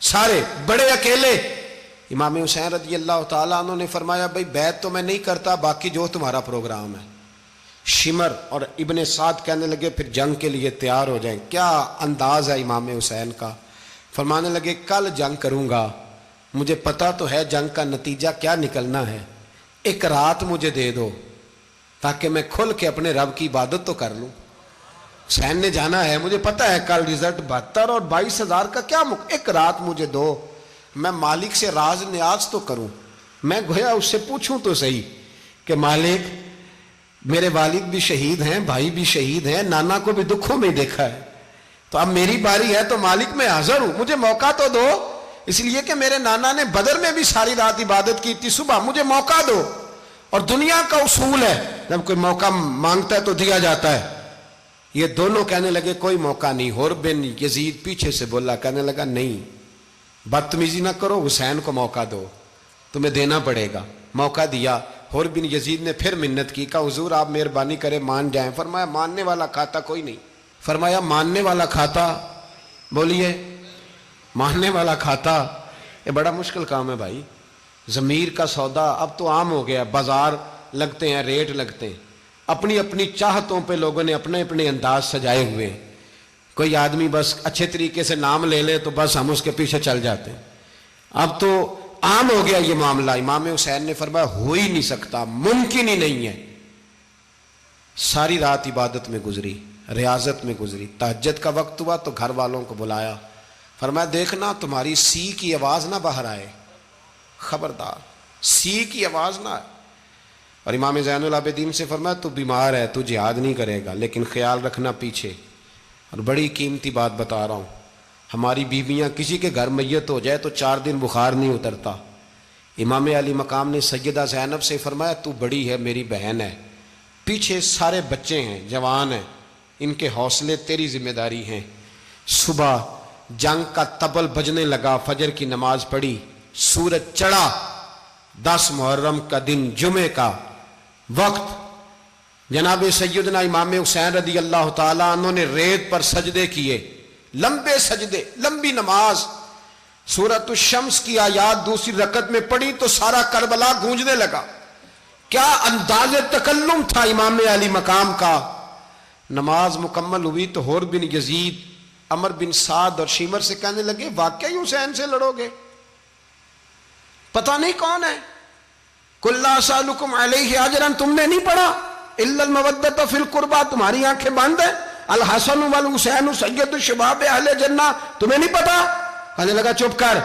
S1: سارے بڑے اکیلے۔ امام حسین رضی اللہ تعالیٰ عنہ نے فرمایا بھائی بیعت تو میں نہیں کرتا، باقی جو تمہارا پروگرام ہے۔ شمر اور ابن سعد کہنے لگے پھر جنگ کے لیے تیار ہو جائیں۔ کیا انداز ہے امام حسین کا، فرمانے لگے کل جنگ کروں گا، مجھے پتا تو ہے جنگ کا نتیجہ کیا نکلنا ہے، 1 رات مجھے دے دو تاکہ میں کھل کے اپنے رب کی عبادت تو کر لوں۔ حسین نے جانا ہے، مجھے پتا ہے کل رزلٹ 72 اور 22,000 کا کیا 1 رات مجھے دو، میں مالک سے راز نیاز تو کروں، میں گویا اس سے پوچھوں تو صحیح کہ مالک میرے والد بھی شہید ہیں، بھائی بھی شہید ہیں، نانا کو بھی دکھوں میں دیکھا ہے، تو اب میری باری ہے تو مالک میں حاضر ہوں، مجھے موقع تو دو، اس لیے کہ میرے نانا نے بدر میں بھی ساری رات عبادت کی تھی، صبح مجھے موقع دو۔ اور دنیا کا اصول ہے جب کوئی موقع مانگتا ہے تو دیا جاتا ہے۔ یہ دونوں کہنے لگے کوئی موقع نہیں۔ حر بن یزید پیچھے سے بولا، کہنے لگا نہیں بدتمیزی نہ کرو، حسین کو موقع دو، تمہیں دینا پڑے گا۔ موقع دیا۔ حر بن یزید نے پھر منت کی، کہا حضور آپ مہربانی کریں مان جائیں۔ فرمایا ماننے والا کھاتا کوئی نہیں۔ فرمایا ماننے والا کھاتا، بولیے ماننے والا کھاتا، یہ بڑا مشکل کام ہے بھائی۔ ضمیر کا سودا اب تو عام ہو گیا، بازار لگتے ہیں، ریٹ لگتے ہیں، اپنی اپنی چاہتوں پہ لوگوں نے اپنے اپنے انداز سجائے ہوئے ہیں۔ کوئی آدمی بس اچھے طریقے سے نام لے لے تو بس ہم اس کے پیچھے چل جاتے ہیں، اب تو عام ہو گیا یہ معاملہ۔ امام حسین نے فرمایا ہو ہی نہیں سکتا، ممکن ہی نہیں ہے۔ ساری رات عبادت میں گزری، ریاضت میں گزری، تہجد کا وقت ہوا تو گھر والوں کو بلایا، فرمایا دیکھنا تمہاری سی کی آواز نہ باہر آئے، خبردار سی کی آواز نہ آئے۔ اور امام زین العابدین سے فرمایا تو بیمار ہے، تو جہاد نہیں کرے گا، لیکن خیال رکھنا پیچھے۔ اور بڑی قیمتی بات بتا رہا ہوں، ہماری بیویاں کسی کے گھر میت ہو جائے تو 4 دن بخار نہیں اترتا، امام علی مقام نے سیدہ زینب سے فرمایا تو بڑی ہے، میری بہن ہے، پیچھے سارے بچے ہیں، جوان ہیں، ان کے حوصلے تیری ذمہ داری ہیں۔ صبح جنگ کا طبل بجنے لگا، فجر کی نماز پڑھی، سورج چڑھا، 10 محرم کا دن، جمعے کا وقت، جناب سیدنا امام حسین رضی اللہ تعالیٰ عنہ نے ریت پر سجدے کیے، لمبے سجدے، لمبی نماز، سورۃ الشمس کی آیات دوسری رکعت میں پڑھی تو سارا کربلا گونجنے لگا۔ کیا انداز تکلم تھا امام علی مقام کا۔ نماز مکمل ہوئی تو حور بن یزید، عمر بن سعد اور شیمر سے کہنے لگے واقعی حسین سے لڑو گے؟ پتہ نہیں کون ہے۔ قُلْ لَا أَسْأَلُكُمْ عَلَيْهِ أَجْرًا، تم نے نہیں پڑھا إِلَّا الْمَوَدَّةَ فِي الْقُرْبَى، تمہاری آنکھیں بند ہیں، الحسن والحسین سید الشباب اہل جنہ، تمہیں نہیں پتا؟ کہنے لگا چپ کر،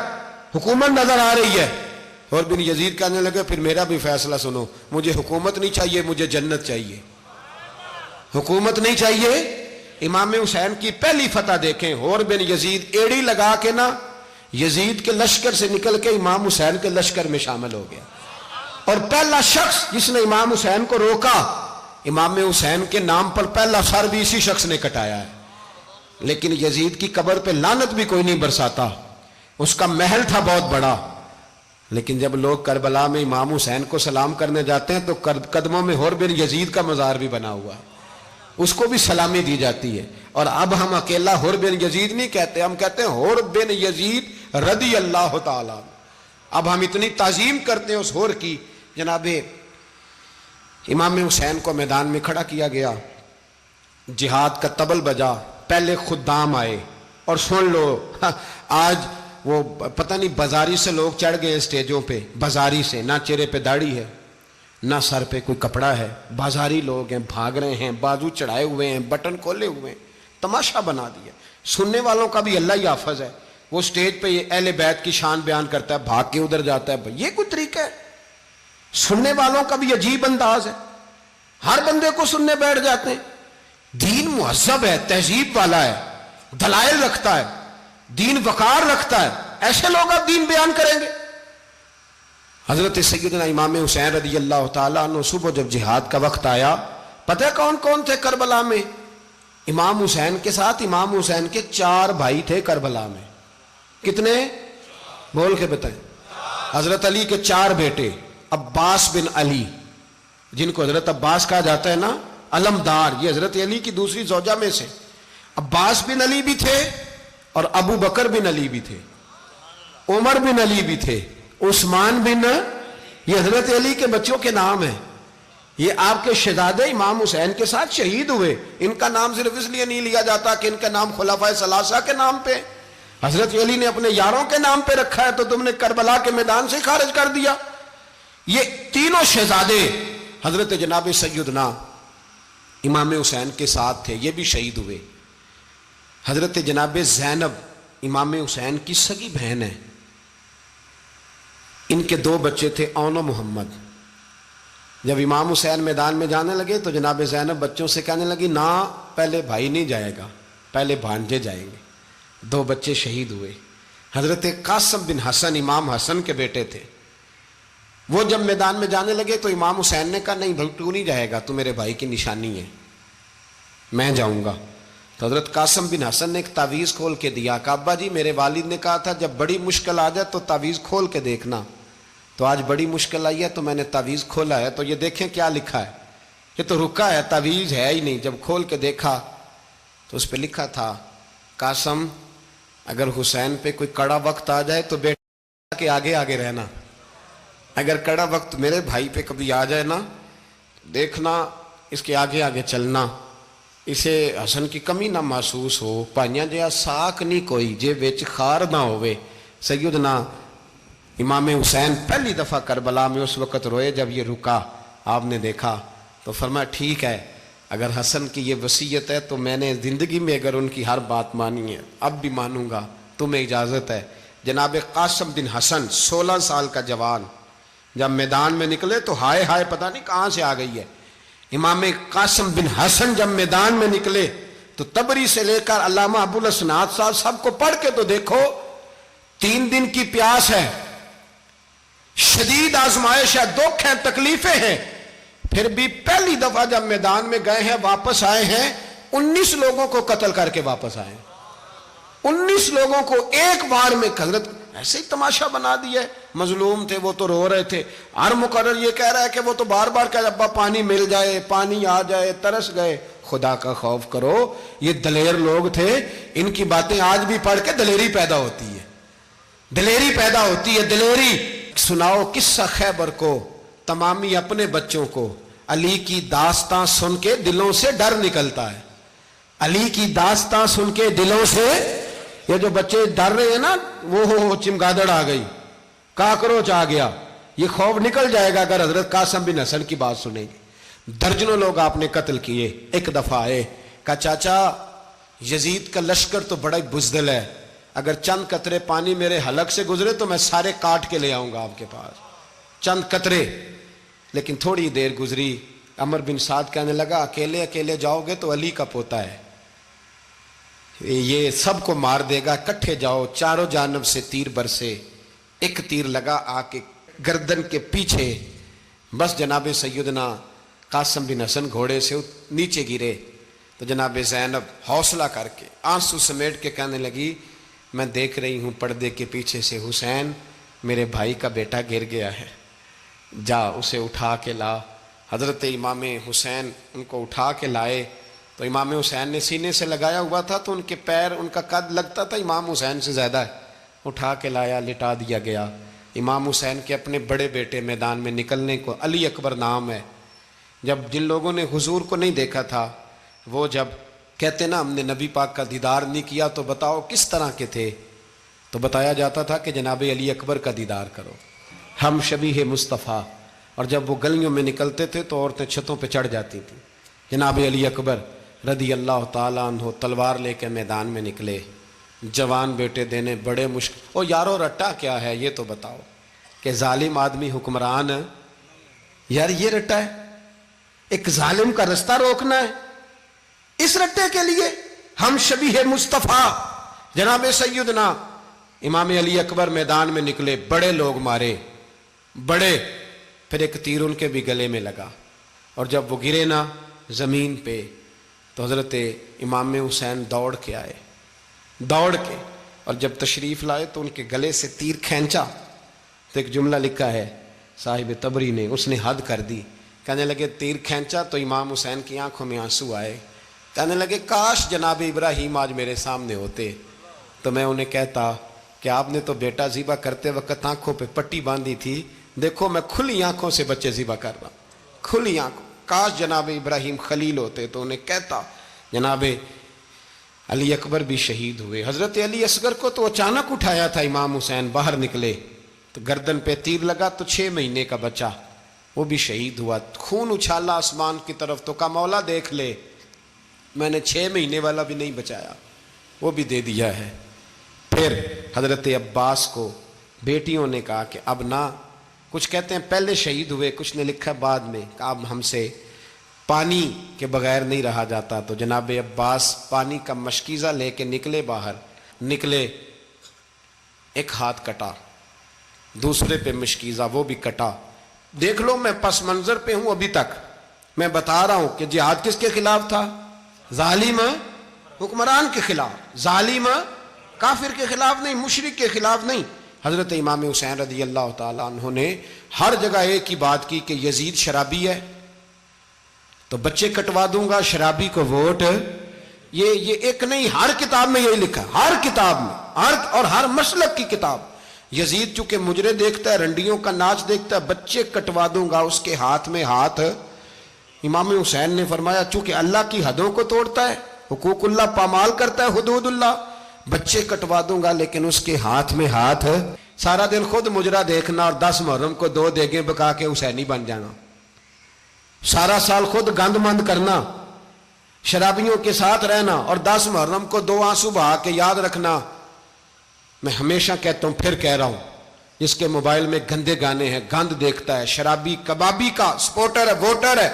S1: حکومت نظر آ رہی ہے۔ اور بن یزید کہنے لگے پھر میرا بھی فیصلہ سنو، مجھے حکومت نہیں چاہیے، مجھے جنت چاہیے۔ حکومت نہیں چاہیے۔ امام حسین کی پہلی فتح دیکھیں، اور بن یزید ایڑی لگا کے نا یزید کے لشکر سے نکل کے امام حسین کے لشکر میں شامل ہو گیا، اور پہلا شخص جس نے امام حسین کو روکا، امام حسین کے نام پر پہلا سر بھی اسی شخص نے کٹایا ہے۔ لیکن یزید کی قبر پہ لعنت بھی کوئی نہیں برساتا، اس کا محل تھا بہت بڑا، لیکن جب لوگ کربلا میں امام حسین کو سلام کرنے جاتے ہیں تو قدموں میں حور بن یزید کا مزار بھی بنا ہوا ہے، اس کو بھی سلامی دی جاتی ہے۔ اور اب ہم اکیلا حور بن یزید نہیں کہتے، ہم کہتے ہیں حور بن یزید رضی اللہ تعالیٰ۔ اب ہم اتنی تعظیم کرتے ہیں اس حور کی۔ جناب امام حسین کو میدان میں کھڑا کیا گیا، جہاد کا طبل بجا، پہلے خدام آئے، اور سن لو آج وہ پتہ نہیں بازاری سے لوگ چڑھ گئے اسٹیجوں پہ، بازاری سے، نہ چہرے پہ داڑھی ہے، نہ سر پہ کوئی کپڑا ہے، بازاری لوگ ہیں، بھاگ رہے ہیں، بازو چڑھائے ہوئے ہیں، بٹن کھولے ہوئے ہیں، تماشا بنا دیا۔ سننے والوں کا بھی اللہ ہی حافظ ہے، وہ سٹیج پہ یہ اہل بیت کی شان بیان کرتا ہے، بھاگ کے ادھر جاتا ہے، یہ کوئی طریقہ ہے؟ سننے والوں کا بھی عجیب انداز ہے، ہر بندے کو سننے بیٹھ جاتے ہیں۔ دین مہذب ہے، تہذیب والا ہے، دلائل رکھتا ہے، دین وقار رکھتا ہے، ایسے لوگ اب دین بیان کریں گے؟ حضرت سیدنا امام حسین رضی اللہ تعالیٰ عنہ صبح جب جہاد کا وقت آیا، پتہ کون کون تھے کربلا میں؟ امام حسین کے ساتھ امام حسین کے 4 بھائی تھے کربلا میں۔ کتنے؟ بول کے بتائیں۔ حضرت علی کے 4 بیٹے، عباس بن علی، جن کو حضرت عباس کہا جاتا ہے نا، علمدار، یہ حضرت علی کی دوسری زوجہ میں سے۔ عباس بن علی بھی تھے، اور ابو بکر بن علی بھی تھے، عمر بن علی بھی تھے، عثمان بن، یہ حضرت علی کے بچوں کے نام ہیں۔ یہ آپ کے شہزادے امام حسین کے ساتھ شہید ہوئے، ان کا نام صرف اس لیے نہیں لیا جاتا کہ ان کا نام خلفائے ثلاثہ کے نام پہ، حضرت علی نے اپنے یاروں کے نام پہ رکھا ہے، تو تم نے کربلا کے میدان سے خارج کر دیا۔ یہ تینوں شہزادے حضرت جناب سیدنا امام حسین کے ساتھ تھے، یہ بھی شہید ہوئے۔ حضرت جناب زینب امام حسین کی سگی بہن ہے، ان کے 2 بچے تھے، اون و محمد۔ جب امام حسین میدان میں جانے لگے تو جناب زینب بچوں سے کہنے لگی نہ، پہلے بھائی نہیں جائے گا، پہلے بھانجے جائیں گے۔ 2 بچے شہید ہوئے۔ حضرت قاسم بن حسن امام حسن کے بیٹے تھے، وہ جب میدان میں جانے لگے تو امام حسین نے کہا نہیں بھائی تو نہیں جائے گا، تو میرے بھائی کی نشانی ہے، میں جاؤں گا۔ تو حضرت قاسم بن حسن نے ایک تعویذ کھول کے دیا کہ ابا جی میرے والد نے کہا تھا جب بڑی مشکل آ جائے تو تعویذ کھول کے دیکھنا، تو آج بڑی مشکل آئی ہے تو میں نے تعویذ کھولا ہے، تو یہ دیکھیں کیا لکھا ہے، یہ تو رکا ہے، تعویذ ہے ہی نہیں۔ جب کھول کے دیکھا تو اس پہ لکھا تھا قاسم اگر حسین پہ کوئی کڑا وقت آ جائے تو بیٹا کے آگے آگے رہنا، اگر کڑا وقت میرے بھائی پہ کبھی آ جائے نا دیکھنا اس کے آگے آگے چلنا، اسے حسن کی کمی نہ محسوس ہو، پائیاں جہاں ساک نہیں کوئی جے وچ خار نہ ہوئے۔ سیدنا امام حسین پہلی دفعہ کربلا میں اس وقت روئے جب یہ رکا، آپ نے دیکھا تو فرمایا ٹھیک ہے، اگر حسن کی یہ وصیت ہے تو میں نے زندگی میں اگر ان کی ہر بات مانی ہے اب بھی مانوں گا، تمہیں اجازت ہے۔ جناب قاسم بن حسن 16 سال کا جوان جب میدان میں نکلے تو ہائے ہائے پتہ نہیں کہاں سے آ گئی ہے۔ امام قاسم بن حسن جب میدان میں نکلے تو تبری سے لے کر علامہ ابو الاسناد صاحب سب کو پڑھ کے تو دیکھو، 3 دن کی پیاس ہے، شدید آزمائش ہے، دکھ ہیں، تکلیفیں ہیں، پھر بھی پہلی دفعہ جب میدان میں گئے ہیں واپس آئے ہیں 19 لوگوں کو قتل کر کے واپس آئے ہیں۔ 19 لوگوں کو ایک بار میں حضرت ایسے ہی تماشا بنا دیا ہے۔ مظلوم تھے وہ تو رو رہے تھے، ہر مقرر یہ کہہ رہا ہے کہ وہ تو بار بار کہ ابا پانی مل جائے، پانی آ جائے، ترس گئے۔ خدا کا خوف کرو، یہ دلیر لوگ تھے، ان کی باتیں آج بھی پڑھ کے دلیری پیدا ہوتی ہے، دلیری پیدا ہوتی ہے، دلیری۔ سناؤ قصہ خیبر کو، تمامی اپنے بچوں کو علی کی داستاں سن کے دلوں سے ڈر نکلتا ہے، علی کی داستاں سن کے دلوں سے۔ یہ جو بچے ڈر رہے ہیں نا، وہ چمگادڑ آ گئی، کاکروچ آ گیا، یہ خوف نکل جائے گا اگر حضرت قاسم بن حسن کی بات سنیں گے۔ درجنوں لوگ آپ نے قتل کیے۔ ایک دفعہ آئے، کہا چاچا یزید کا لشکر تو بڑا ہی بزدل ہے، اگر چند قطرے پانی میرے حلق سے گزرے تو میں سارے کاٹ کے لے آؤں گا آپ کے پاس، چند قطرے۔ لیکن تھوڑی دیر گزری، عمر بن سعد کہنے لگا اکیلے اکیلے جاؤ گے تو علی کا پوتا ہے، یہ سب کو مار دے گا، کٹھے جاؤ۔ چاروں جانب سے تیر برسے، ایک تیر لگا آ کے گردن کے پیچھے، بس جناب سیدنا قاسم بن حسن گھوڑے سے نیچے گرے تو جناب زینب حوصلہ کر کے آنسو سمیٹ کے کہنے لگی میں دیکھ رہی ہوں پردے کے پیچھے سے حسین میرے بھائی کا بیٹا گر گیا ہے، جا اسے اٹھا کے لا۔ حضرت امام حسین ان کو اٹھا کے لائے تو امام حسین نے سینے سے لگایا ہوا تھا تو ان کے پیر، ان کا قد لگتا تھا امام حسین سے زیادہ ہے، اٹھا کے لایا، لٹا دیا گیا۔ امام حسین کے اپنے بڑے بیٹے میدان میں نکلنے کو، علی اکبر نام ہے، جب جن لوگوں نے حضور کو نہیں دیکھا تھا وہ جب کہتے نا ہم نے نبی پاک کا دیدار نہیں کیا تو بتاؤ کس طرح کے تھے، تو بتایا جاتا تھا کہ جناب علی اکبر کا دیدار کرو، ہم شبیہ مصطفیٰ۔ اور جب وہ گلیوں میں نکلتے تھے تو عورتیں چھتوں پہ چڑھ جاتی تھیں۔ جناب علی اکبر رضی اللہ تعالیٰ عنہ تلوار لے کے میدان میں نکلے، جوان بیٹے دینے بڑے مشکل۔ او یارو رٹا کیا ہے یہ تو بتاؤ، کہ ظالم آدمی حکمران، یار یہ رٹا ہے، ایک ظالم کا رستہ روکنا ہے، اس رٹے کے لیے ہم شبیہ مصطفیٰ۔ جناب سیدنا امام علی اکبر میدان میں نکلے، بڑے لوگ مارے، بڑے، پھر ایک تیر ان کے بھی گلے میں لگا، اور جب وہ گرے نا زمین پہ تو حضرت امام حسین دوڑ کے آئے، دوڑ کے، اور جب تشریف لائے تو ان کے گلے سے تیر کھینچا تو ایک جملہ لکھا ہے صاحب تبری نے، اس نے حد کر دی، کہنے لگے تیر کھینچا تو امام حسین کی آنکھوں میں آنسو آئے، کہنے لگے کاش جناب ابراہیم آج میرے سامنے ہوتے تو میں انہیں کہتا کہ آپ نے تو بیٹا ذبح کرتے وقت آنکھوں پہ پٹی باندھی تھی، دیکھو میں کھلی آنکھوں سے بچے ذبح کر رہا ہوں، کھلی آنکھوں، کاش جناب ابراہیم خلیل ہوتے تو انہیں کہتا۔ جناب علی اکبر بھی شہید ہوئے۔ حضرت علی اصغر کو تو اچانک اٹھایا تھا امام حسین، باہر نکلے تو گردن پہ تیر لگا تو 6 مہینے کا بچہ وہ بھی شہید ہوا، خون اچھالا آسمان کی طرف تو کہا مولا دیکھ لے میں نے 6 مہینے والا بھی نہیں بچایا، وہ بھی دے دیا ہے۔ پھر حضرت عباس کو بیٹیوں نے کہا کہ اب نہ، کچھ کہتے ہیں پہلے شہید ہوئے، کچھ نے لکھا بعد میں، کہ اب ہم سے پانی کے بغیر نہیں رہا جاتا، تو جناب عباس پانی کا مشکیزہ لے کے نکلے، باہر نکلے، ایک ہاتھ کٹا، دوسرے پہ مشکیزہ وہ بھی کٹا۔ دیکھ لو میں پس منظر پہ ہوں ابھی تک، میں بتا رہا ہوں کہ جہاد کس کے خلاف تھا؟ ظالم حکمران کے خلاف، ظالم کافر کے خلاف نہیں، مشرک کے خلاف نہیں۔ حضرت امام حسین رضی اللہ تعالیٰ عنہ نے ہر جگہ ایک ہی بات کی کہ یزید شرابی ہے تو بچے کٹوا دوں گا، شرابی کو ووٹ۔ یہ ایک نہیں، ہر کتاب میں یہی لکھا، ہر کتاب میں، اور ہر مسلک کی کتاب۔ یزید چونکہ مجرے دیکھتا ہے، رنڈیوں کا ناچ دیکھتا ہے، بچے کٹوا دوں گا، اس کے ہاتھ میں ہاتھ۔ امام حسین نے فرمایا چونکہ اللہ کی حدوں کو توڑتا ہے، حقوق اللہ پامال کرتا ہے، حدود اللہ، بچے کٹوا دوں گا لیکن اس کے ہاتھ میں ہاتھ۔ سارا دن خود مجرا دیکھنا اور 10 محرم کو 2 دیگیں پکا کے حسینی بن جانا، سارا سال خود گند مند کرنا، شرابیوں کے ساتھ رہنا، اور 10 محرم کو 2 آنسو بہا کے یاد رکھنا۔ میں ہمیشہ کہتا ہوں، پھر کہہ رہا ہوں، جس کے موبائل میں گندے گانے ہیں، گند دیکھتا ہے، شرابی کبابی کا سپورٹر ہے، ووٹر ہے،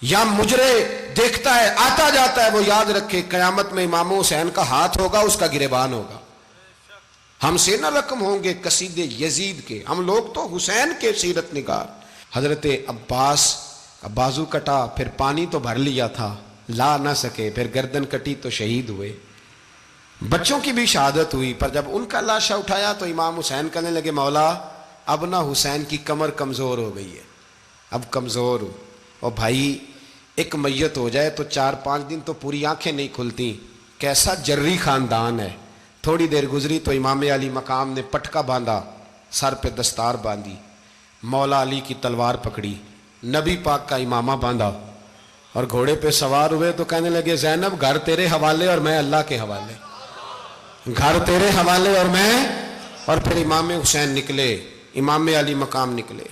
S1: یا مجرے دیکھتا ہے آتا جاتا ہے، وہ یاد رکھے قیامت میں امام حسین کا ہاتھ ہوگا، اس کا گریبان ہوگا۔
S2: ہم سے نہ رقم ہوں گے قصیدے یزید کے، ہم لوگ تو حسین کے سیرت نگار۔ حضرت عباس کا بازو کٹا، پھر پانی تو بھر لیا تھا، لا نہ سکے، پھر گردن کٹی تو شہید ہوئے۔ بچوں کی بھی شہادت ہوئی، پر جب ان کا لاشا اٹھایا تو امام حسین کہنے لگے مولا اب نہ حسین کی کمر کمزور ہو گئی ہے، اب کمزور ہو۔ اور بھائی ایک میت ہو جائے تو 4-5 دن تو پوری آنکھیں نہیں کھلتی، کیسا جری خاندان ہے۔ تھوڑی دیر گزری تو امام علی مقام نے پٹکا باندھا، سر پہ دستار باندھی، مولا علی کی تلوار پکڑی، نبی پاک کا امامہ باندھا اور گھوڑے پہ سوار ہوئے تو کہنے لگے زینب گھر تیرے حوالے اور میں اللہ کے حوالے، گھر تیرے حوالے اور میں۔ اور پھر امام حسین نکلے، امام علی مقام نکلے۔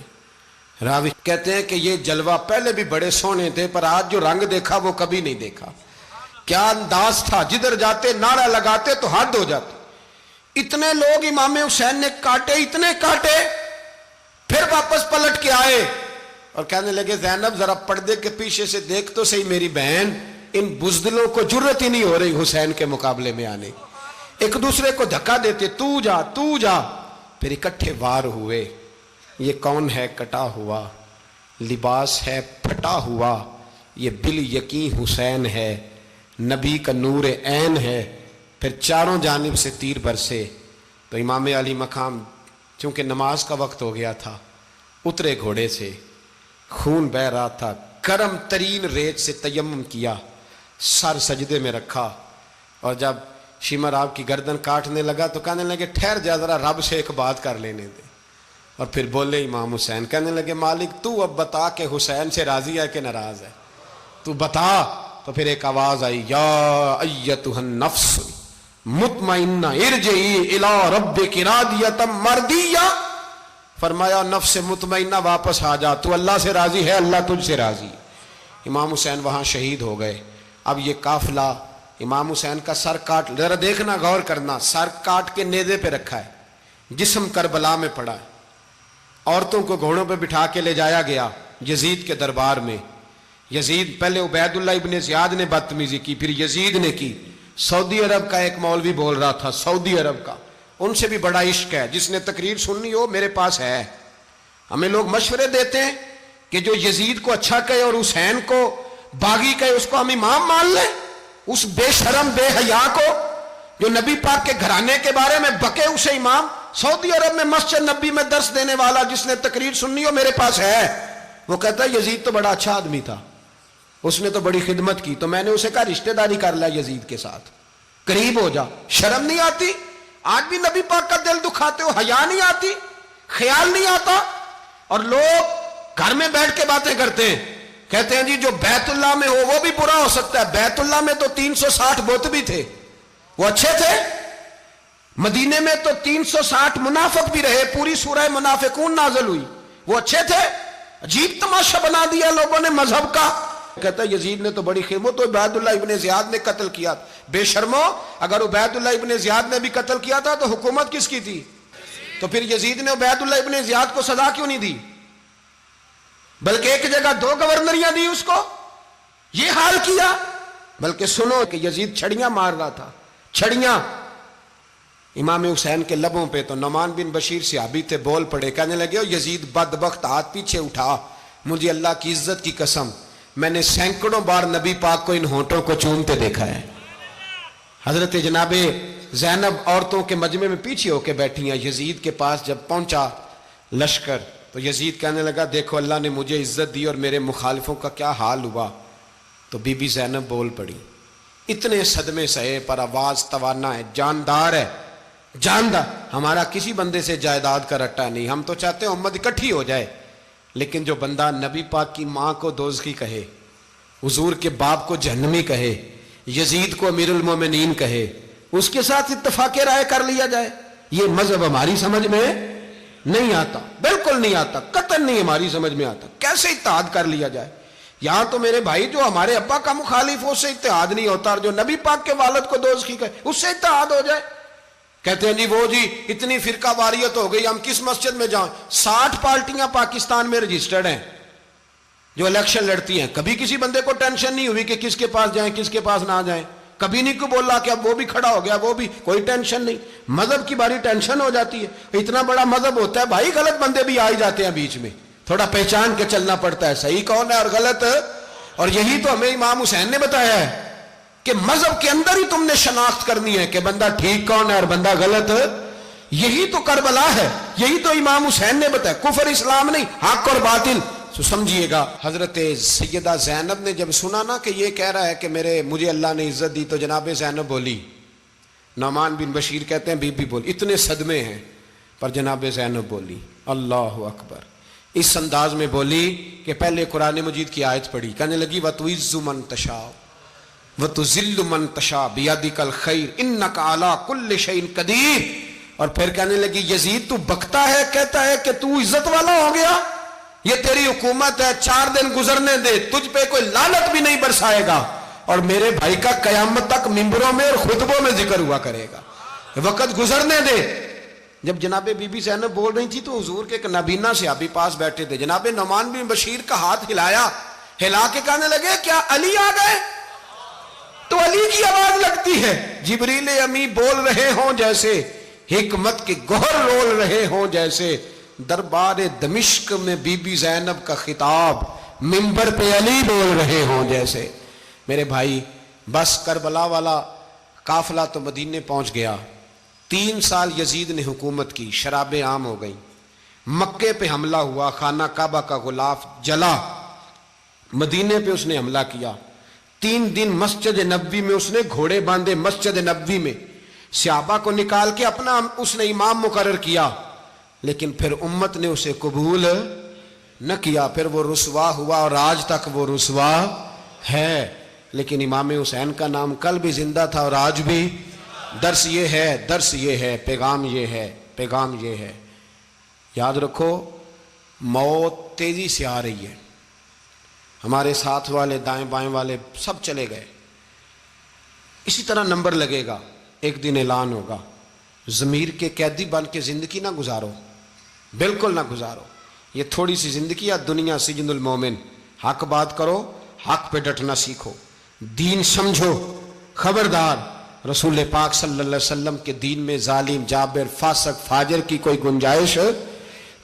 S2: راوی کہتے ہیں کہ یہ جلوہ پہلے بھی بڑے سونے تھے، پر آج جو رنگ دیکھا وہ کبھی نہیں دیکھا۔ کیا انداز تھا، جدھر جاتے نعرہ لگاتے تو حد ہو جاتے۔ اتنے لوگ امام حسین نے کاٹے، اتنے کاٹے، پھر واپس پلٹ کے آئے اور کہنے لگے زینب ذرا پردے کے پیچھے سے دیکھ تو صحیح میری بہن، ان بزدلوں کو جرت ہی نہیں ہو رہی حسین کے مقابلے میں آنے، ایک دوسرے کو دھکا دیتے، تو جا تو جا۔ پھر اکٹھے وار ہوئے۔ یہ کون ہے کٹا ہوا، لباس ہے پھٹا ہوا، یہ بال یقین حسین ہے، نبی کا نور عین ہے۔ پھر چاروں جانب سے تیر برسے تو امام علی مقام چونکہ نماز کا وقت ہو گیا تھا، اترے گھوڑے سے، خون بہ رہا تھا، گرم ترین ریت سے تیمم کیا، سر سجدے میں رکھا، اور جب شمر آپ کی گردن کاٹنے لگا تو کہنے لگے ٹھہر جا ذرا رب سے ایک بات کر لینے دے۔ اور پھر بولے امام حسین، کہنے لگے مالک تو اب بتا کہ حسین سے راضی ہے کہ ناراض ہے، تو بتا۔ تو پھر ایک آواز آئی، یا ایتھا النفس مطمئنہ ارجعی الی ربک راضیۃ مرضیہ، فرمایا نفس مطمئنہ واپس آ جا، تو اللہ سے راضی ہے، اللہ تجھ سے راضی۔ امام حسین وہاں شہید ہو گئے۔ اب یہ قافلہ امام حسین کا سر کاٹ، ذرا دیکھنا غور کرنا، سر کاٹ کے نیزے پہ رکھا ہے، جسم کربلا میں پڑا ہے، عورتوں کو گھوڑوں پہ بٹھا کے لے جایا گیا یزید کے دربار میں۔ یزید پہلے عبید اللہ ابن زیاد نے بدتمیزی کی، پھر یزید نے کی۔ سعودی عرب کا ایک مولوی بول رہا تھا، سعودی عرب کا، ان سے بھی بڑا عشق ہے، جس نے تقریر سننی ہو میرے پاس ہے۔ ہمیں لوگ مشورے دیتے ہیں کہ جو یزید کو اچھا کہے اور حسین کو باغی کہے اس کو ہم امام مان لیں، اس بے شرم بے حیا کو جو نبی پاک کے گھرانے کے بارے میں بکے اسے امام۔ سعودی عرب میں مسجد نبی میں درس دینے والا جس نے تقریر سننی ہو میرے پاس ہے۔ وہ کہتا ہے یزید تو بڑا اچھا آدمی تھا، اس نے تو بڑی خدمت کی، تو میں نے اسے کہا رشتہ داری کر لیا یزید کے ساتھ، قریب ہو جا۔ شرم نہیں آتی؟ آج بھی نبی پاک کا دل دکھاتے ہو، حیا نہیں آتی، خیال نہیں آتا؟ اور لوگ گھر میں بیٹھ کے باتیں کرتے ہیں، کہتے ہیں جی جو بیت اللہ میں ہو وہ بھی برا ہو سکتا ہے۔ بیت اللہ میں تو 360 بت بھی تھے، وہ اچھے تھے۔ مدینے میں تو 360 منافق بھی رہے، پوری سورہ منافقون نازل ہوئی، وہ اچھے تھے۔ عجیب تماشا بنا دیا لوگوں نے مذہب کا۔ کہتا ہے یزید نے تو بڑی خدمت، تو عبید اللہ ابن زیاد نے قتل کیا۔ بے شرمو، اگر عبید اللہ ابن زیاد نے بھی قتل کیا تھا تو حکومت کس کی تھی؟ تو پھر یزید نے عبید اللہ ابن زیاد کو سزا کیوں نہیں دی، بلکہ ایک جگہ 2 گورنریاں دی اس کو؟ یہ حال کیا۔ بلکہ سنو کہ یزید چھڑیاں مار رہا تھا، چھڑیاں۔ امام حسین کے لبوں پہ تو نعمان بن بشیر صحابی تھے، بول پڑے، کہنے لگے یزید بدبخت، ہاتھ پیچھے اٹھا، مجھے اللہ کی عزت کی قسم میں نے سینکڑوں بار نبی پاک کو ان ہونٹوں کو چومتے دیکھا ہے۔ حضرت جناب زینب عورتوں کے مجمع میں پیچھے ہو کے بیٹھی ہیں۔ یزید کے پاس جب پہنچا لشکر تو یزید کہنے لگا دیکھو اللہ نے مجھے عزت دی اور میرے مخالفوں کا کیا حال ہوا۔ تو بی بی زینب بول پڑی، اتنے صدمے سہے پر آواز توانا ہے، جاندار ہے، جاندار۔ ہمارا کسی بندے سے جائیداد کا رٹا نہیں، ہم تو چاہتے ہیں امت اکٹھی ہو جائے، لیکن جو بندہ نبی پاک کی ماں کو دوزخی کہے، حضور کے باپ کو جہنمی کہے، یزید کو امیر المومنین کہے، اس کے ساتھ اتفاق رائے کر لیا جائے، یہ مذہب ہماری سمجھ میں نہیں آتا، بالکل نہیں آتا، قطعاً نہیں ہماری سمجھ میں آتا۔ کیسے اتحاد کر لیا جائے؟ یہاں تو میرے بھائی جو ہمارے ابا کا مخالف ہو اس سے اتحاد نہیں ہوتا، اور جو نبی پاک کے والد کو دوزخی کہے اس سے اتحاد ہو جائے۔ کہتے ہیں جی وہ جی اتنی فرقہ واریت ہو گئی، ہم کس مسجد میں جائیں؟ 60 پارٹیاں پاکستان میں رجسٹرڈ ہیں جو الیکشن لڑتی ہیں، کبھی کسی بندے کو ٹینشن نہیں ہوئی کہ کس کے پاس جائیں کس کے پاس نہ جائیں۔ کبھی نہیں کوئی بولا کہ اب وہ بھی کھڑا ہو گیا, وہ بھی, کوئی ٹینشن نہیں. مذہب کی باری ٹینشن ہو جاتی ہے. اتنا بڑا مذہب ہوتا ہے بھائی, غلط بندے بھی آ ہی جاتے ہیں بیچ میں, تھوڑا پہچان کے چلنا پڑتا ہے صحیح کون ہے اور غلط. اور یہی تو ہمیں امام حسین نے بتایا ہے کہ مذہب کے اندر ہی تم نے شناخت کرنی ہے کہ بندہ ٹھیک کون ہے اور بندہ غلط. یہی تو کربلا ہے, یہی تو امام حسین نے بتایا, کفر اسلام نہیں, حق اور باطل. تو سمجھیے گا, حضرت سیدہ زینب نے جب سنا نا کہ یہ کہہ رہا ہے کہ مجھے اللہ نے عزت دی, تو جناب زینب بولی, نعمان بن بشیر کہتے ہیں بی بی بولی, اتنے صدمے ہیں پر جناب زینب بولی اللہ اکبر, اس انداز میں بولی کہ پہلے قرآن مجید کی آیت پڑھی, کہنے لگی وَتُعِزُّ مَن تَشَاءُ وَتُذِلُّ مَن تَشَاءُ بِيَدِكَ الْخَيْرُ إِنَّكَ عَلَىٰ كُلِّ شَيْءٍ قَدِيرٌ. اور پھر کہنے لگی یزید تو بکتا ہے, کہتا ہے کہ تو عزت والا ہو گیا, یہ تیری حکومت ہے, 4 دن گزرنے دے, تجھ پہ کوئی لعنت بھی نہیں برسائے گا, اور میرے بھائی کا قیامت تک ممبروں میں اور خطبوں میں ذکر ہوا کرے گا, وقت گزرنے دے. جب جناب بی بی زینب بول رہی تھی تو حضور کے ایک نابینا صحابی پاس بیٹھے تھے, جناب نعمان بن بشیر کا ہاتھ ہلایا, ہلا کے کہنے لگے کیا علی آ گئے؟ تو علی کی آواز لگتی ہے, جبریل امی بول رہے ہوں جیسے, حکمت کے گوہر رول رہے ہوں جیسے, دربار دمشق میں بی بی زینب کا خطاب, منبر پہ علی بول رہے ہوں جیسے. میرے بھائی بس کربلا والا قافلہ تو مدینے پہنچ گیا, 3 سال یزید نے حکومت کی, شرابیں عام ہو گئیں, مکے پہ حملہ ہوا, خانہ کعبہ کا غلاف جلا, مدینے پہ اس نے حملہ کیا, 3 دن مسجد نبوی میں اس نے گھوڑے باندھے, مسجد نبوی میں صحابہ کو نکال کے اپنا اس نے امام مقرر کیا, لیکن پھر امت نے اسے قبول نہ کیا, پھر وہ رسوا ہوا اور آج تک وہ رسوا ہے. لیکن امام حسین کا نام کل بھی زندہ تھا اور آج بھی. درس یہ ہے, پیغام یہ ہے, یاد رکھو موت تیزی سے آ رہی ہے. ہمارے ساتھ والے دائیں بائیں والے سب چلے گئے, اسی طرح نمبر لگے گا, ایک دن اعلان ہوگا. ضمیر کے قیدی بن کے زندگی نہ گزارو, بالکل نہ گزارو. یہ تھوڑی سی زندگی ہے, دنیا سجن المومن. حق بات کرو, حق پہ ڈٹنا سیکھو, دین سمجھو. خبردار, رسول پاک صلی اللہ علیہ وسلم کے دین میں ظالم, جابر, فاسق, فاجر کی کوئی گنجائش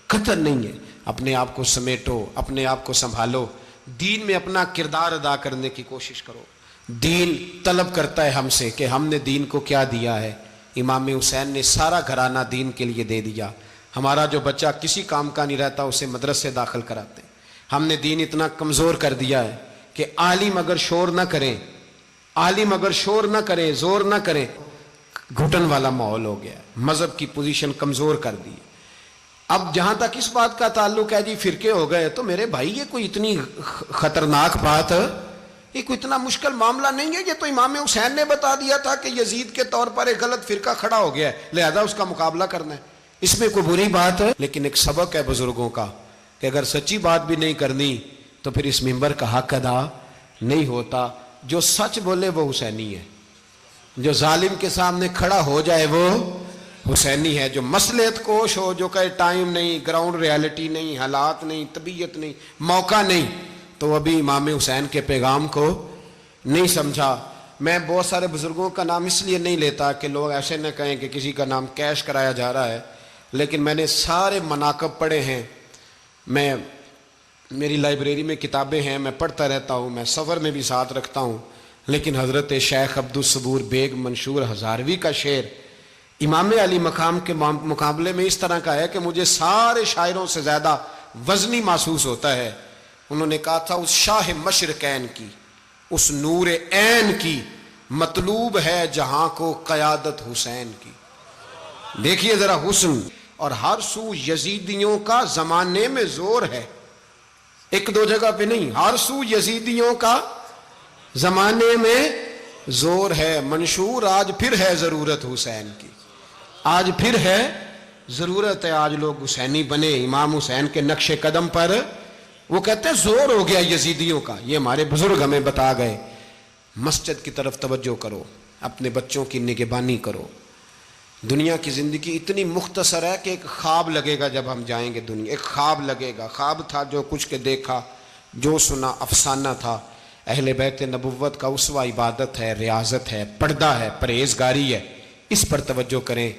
S2: قطر نہیں ہے. اپنے آپ کو سمیٹو, اپنے آپ کو سنبھالو, دین میں اپنا کردار ادا کرنے کی کوشش کرو. دین طلب کرتا ہے ہم سے کہ ہم نے دین کو کیا دیا ہے. امام حسین نے سارا گھرانہ دین کے لیے دے دیا. ہمارا جو بچہ کسی کام کا نہیں رہتا اسے مدرسے داخل کراتے ہیں. ہم نے دین اتنا کمزور کر دیا ہے کہ عالم اگر شور نہ کریں, زور نہ کریں, گھٹن والا ماحول ہو گیا. مذہب کی پوزیشن کمزور کر دی. اب جہاں تک اس بات کا تعلق ہے جی فرقے ہو گئے, تو میرے بھائی یہ کوئی اتنی خطرناک بات ہے, یہ کوئی اتنا مشکل معاملہ نہیں ہے. یہ تو امام حسین نے بتا دیا تھا کہ یزید کے طور پر ایک غلط فرقہ کھڑا ہو گیا ہے, لہذا اس کا مقابلہ کرنا ہے. اس میں کوئی بری بات ہے, لیکن ایک سبق ہے بزرگوں کا کہ اگر سچی بات بھی نہیں کرنی تو پھر اس منبر کا حق ادا نہیں ہوتا. جو سچ بولے وہ حسینی ہے, جو ظالم کے سامنے کھڑا ہو جائے وہ حسینی ہے. جو مصلحت کوش ہو, جو کہے ٹائم نہیں, گراؤنڈ ریالٹی نہیں, حالات نہیں, طبیعت نہیں, موقع نہیں, تو ابھی امام حسین کے پیغام کو نہیں سمجھا. میں بہت سارے بزرگوں کا نام اس لیے نہیں لیتا کہ لوگ ایسے نہ کہیں کہ کسی کا نام کیش کرایا جا رہا ہے, لیکن میں نے سارے مناقب پڑھے ہیں. میری لائبریری میں کتابیں ہیں, میں پڑھتا رہتا ہوں, میں سفر میں بھی ساتھ رکھتا ہوں. لیکن حضرت شیخ عبدالصبور بیگ منشور ہزاروی کا شعر امام علی مقام کے مقابلے میں اس طرح کا ہے کہ مجھے سارے شاعروں سے زیادہ وزنی محسوس ہوتا ہے. انہوں نے کہا تھا اس شاہ مشرقین کی, اس نور عین کی, مطلوب ہے جہاں کو قیادت حسین کی. دیکھیے ذرا حسن. اور ہر سو یزیدیوں کا زمانے میں زور ہے, ایک دو جگہ پہ نہیں, ہر سو یزیدیوں کا زمانے میں زور ہے. منشور آج پھر ہے ضرورت حسین کی, آج پھر ہے ضرورت ہے, آج لوگ حسینی بنے امام حسین کے نقش قدم پر. وہ کہتے ہیں زور ہو گیا یزیدیوں کا, یہ ہمارے بزرگ ہمیں بتا گئے. مسجد کی طرف توجہ کرو, اپنے بچوں کی نگہبانی کرو. دنیا کی زندگی اتنی مختصر ہے کہ ایک خواب لگے گا جب ہم جائیں گے دنیا, ایک خواب لگے گا. خواب تھا جو کچھ کے دیکھا, جو سنا افسانہ تھا. اہل بیت نبوت کا اسوہ عبادت ہے، ریاضت ہے، پردہ ہے، پرہیزگاری ہے، اس پر توجہ کریں۔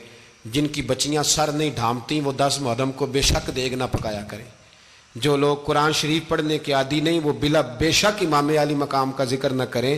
S2: جن کی بچیاں سر نہیں ڈھانپتی وہ 10 محرم کو بے شک دیگ نہ پکایا کریں۔ جو لوگ قرآن شریف پڑھنے کے عادی نہیں وہ بے شک امام علی مقام کا ذکر نہ کریں۔